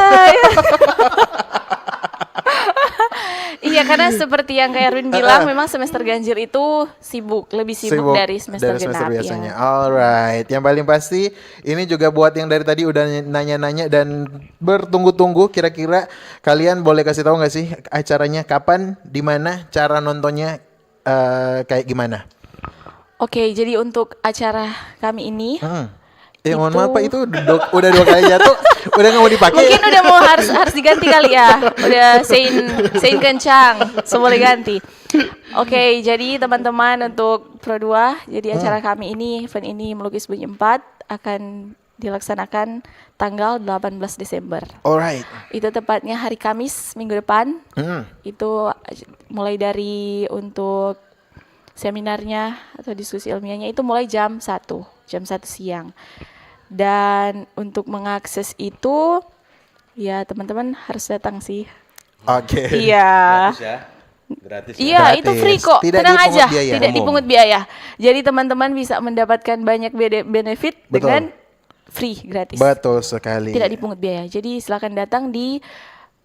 Iya, karena seperti yang Kak Erwin bilang, memang semester ganjil itu lebih sibuk dari semester genap biasanya. Alright, yang paling pasti ini juga buat yang dari tadi udah nanya-nanya dan bertunggu-tunggu, kira-kira kalian boleh kasih tahu nggak sih acaranya kapan, di mana, cara nontonnya kayak gimana? Oke, jadi untuk acara kami ini. Mohon maaf Pak, itu udah 2 kali jatuh, udah nggak mau dipakai. Mungkin udah mau harus diganti kali ya. Udah sein kencang, semua diganti. Oke, jadi teman-teman untuk Pro 2, jadi acara kami ini, event ini Melukis Bunyi 4 akan dilaksanakan tanggal 18 Desember. Alright. Itu tepatnya hari Kamis minggu depan. Itu mulai dari untuk seminarnya atau diskusi ilmiahnya itu mulai jam 1 siang. Dan untuk mengakses itu ya teman-teman harus datang sih. Oke. Iya. Gratis ya? Gratis ya? Iya, itu free kok. Tidak Tenang dipungut aja, biaya. tidak dipungut biaya. Jadi teman-teman bisa mendapatkan banyak benefit dengan free, gratis. Betul sekali. Tidak dipungut biaya. Jadi silakan datang di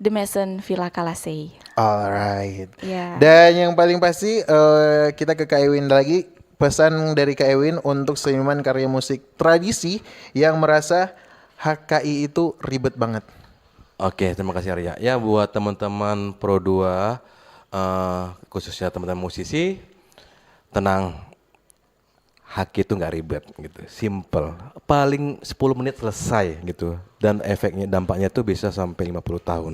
The Mason Villa Kalasei. Alright. Ya. Dan yang paling pasti kita ke Kak Ewin lagi, pesan dari Kak Ewin untuk seniman karya musik tradisi yang merasa HKI itu ribet banget. Oke, terima kasih Arya. Ya buat teman-teman Pro 2, khususnya teman-teman musisi, tenang, haki itu nggak ribet gitu, simple, paling 10 menit selesai gitu, dan efeknya, dampaknya tuh bisa sampai 50 tahun.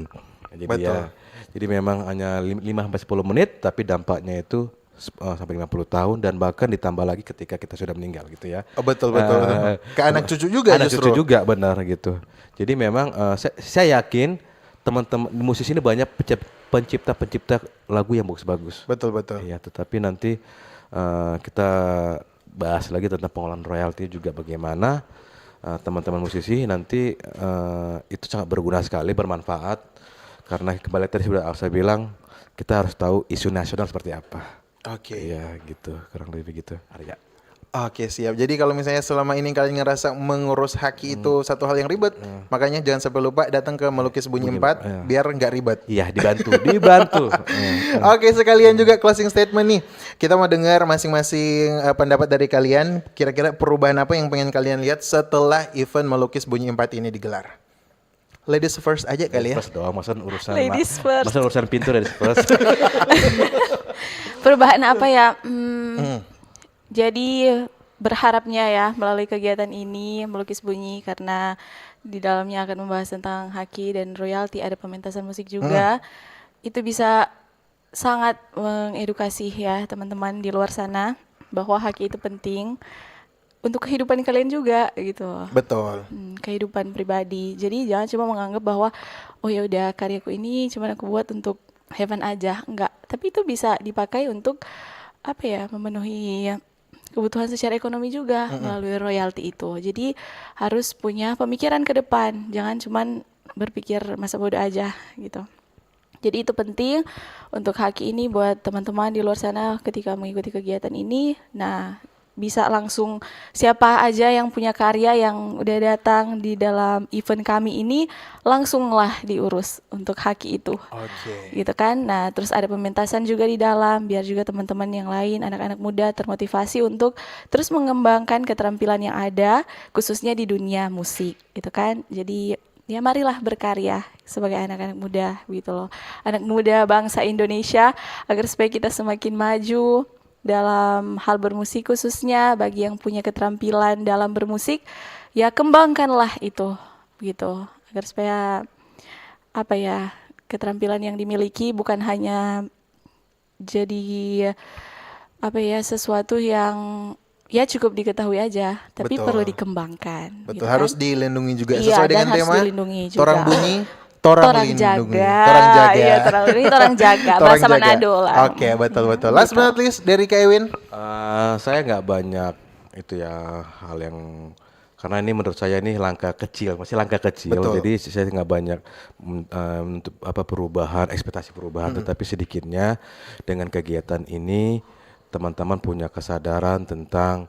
Jadi Betul. jadi memang hanya 5-10 menit, tapi dampaknya itu sampai 50 tahun dan bahkan ditambah lagi ketika kita sudah meninggal gitu ya. Betul. Ke anak cucu juga anak justru. cucu juga benar gitu. Jadi memang saya yakin teman-teman musisi ini banyak pencipta lagu yang bagus-bagus. Betul. Iya, tetapi nanti kita bahas lagi tentang pengolahan royalti juga bagaimana teman-teman musisi nanti itu sangat berguna sekali, bermanfaat karena kembali tadi sudah saya bilang kita harus tahu isu nasional seperti apa. Oke. Iya gitu, kurang lebih begitu. Arya. Oke, siap. Jadi kalau misalnya selama ini kalian ngerasa mengurus haki itu satu hal yang ribet, makanya jangan sampai lupa datang ke Melukis Bunyi 4 biar nggak ribet. Iya, dibantu. Oke, sekalian juga closing statement nih. Kita mau dengar masing-masing pendapat dari kalian. Kira-kira perubahan apa yang pengen kalian lihat setelah event Melukis Bunyi 4 ini digelar? Ladies first aja kali ya. First doang, masa urusan Ladies first. masa urusan pintu ladies first. Perubahan apa ya? Jadi berharapnya ya melalui kegiatan ini Melukis Bunyi, karena di dalamnya akan membahas tentang haki dan royalti, ada pementasan musik juga. Itu bisa sangat mengedukasi ya teman-teman di luar sana bahwa haki itu penting untuk kehidupan kalian juga gitu. Betul. Kehidupan pribadi. Jadi jangan cuma menganggap bahwa oh ya udah karyaku ini cuma aku buat untuk heaven aja, enggak. Tapi itu bisa dipakai untuk apa ya, memenuhi kebutuhan secara ekonomi juga melalui royalti itu. Jadi harus punya pemikiran ke depan, jangan cuman berpikir masa bodoh aja gitu. Jadi itu penting untuk haki ini buat teman-teman di luar sana ketika mengikuti kegiatan ini. Nah, bisa langsung siapa aja yang punya karya yang udah datang di dalam event kami ini langsunglah diurus untuk haki itu. Gitu kan. Nah, terus ada pementasan juga di dalam biar juga teman-teman yang lain, anak-anak muda termotivasi untuk terus mengembangkan keterampilan yang ada khususnya di dunia musik gitu kan. Jadi ya marilah berkarya sebagai anak-anak muda gitu loh. Anak muda bangsa Indonesia agar supaya kita semakin maju dalam hal bermusik, khususnya bagi yang punya keterampilan dalam bermusik, ya kembangkanlah itu gitu, agar supaya apa ya, keterampilan yang dimiliki bukan hanya jadi apa ya, sesuatu yang ya cukup diketahui aja, tapi perlu dikembangkan. Betul, gitu harus kan? dilindungi juga Iya, sesuai dengan dan harus tema dilindungi juga. Torang bunyi, Torang lindungi. jaga. Torang jaga. Iya, torang jaga. Bahasa Manado lah. Oke, betul. Last but not least dari Kak Ewin. Saya nggak banyak itu ya hal yang, karena ini menurut saya ini langkah kecil, masih langkah kecil. Betul. Jadi saya nggak banyak untuk perubahan, ekspektasi perubahan, tetapi sedikitnya dengan kegiatan ini teman-teman punya kesadaran tentang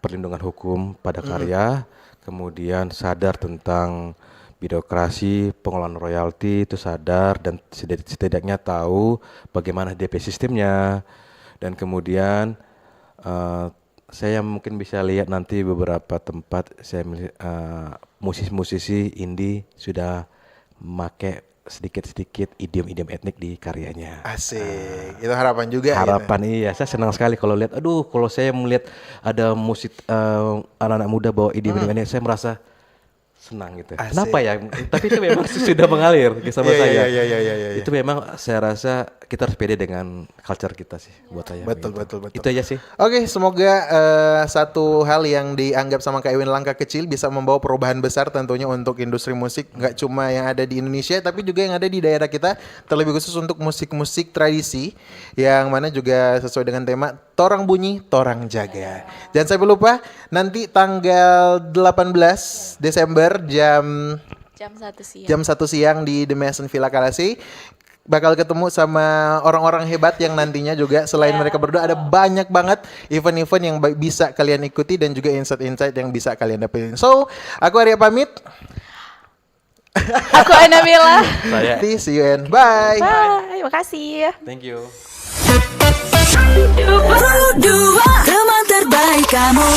perlindungan hukum pada karya, kemudian sadar tentang birokrasi, pengelolaan royalti itu sadar dan setidaknya tahu bagaimana DP sistemnya, dan kemudian saya mungkin bisa lihat nanti beberapa tempat saya musisi-musisi indie sudah make sedikit-sedikit idiom-idiom etnik di karyanya. Asik, itu harapan juga. Harapan iya, saya senang sekali kalau lihat. Aduh, kalau saya melihat ada musik anak-anak muda bawa idiom-idiom etnik, saya merasa senang gitu. Kenapa ya? Tapi itu memang sudah mengalir sama saya. Iya. Itu memang saya rasa kita harus pede dengan culture kita sih buat saya. Betul. Itu aja sih. Oke, semoga satu hal yang dianggap sama Kak Ewin langkah kecil bisa membawa perubahan besar tentunya untuk industri musik, nggak cuma yang ada di Indonesia tapi juga yang ada di daerah kita, terlebih khusus untuk musik-musik tradisi yang mana juga sesuai dengan tema Torang Bunyi, Torang Jaga. Jangan sampai lupa nanti tanggal 18 Desember jam 1 siang. Jam 1 siang di The Mason Villa Kalasi. Bakal ketemu sama orang-orang hebat yang nantinya juga selain mereka berdua ada banyak banget event-event yang bisa kalian ikuti dan juga insight-insight yang bisa kalian dapetin. So, aku Arya pamit. Aku Anabella. Saya. See you and bye. Bye, makasih. Thank you. Pro 2 teman terbaik kamu.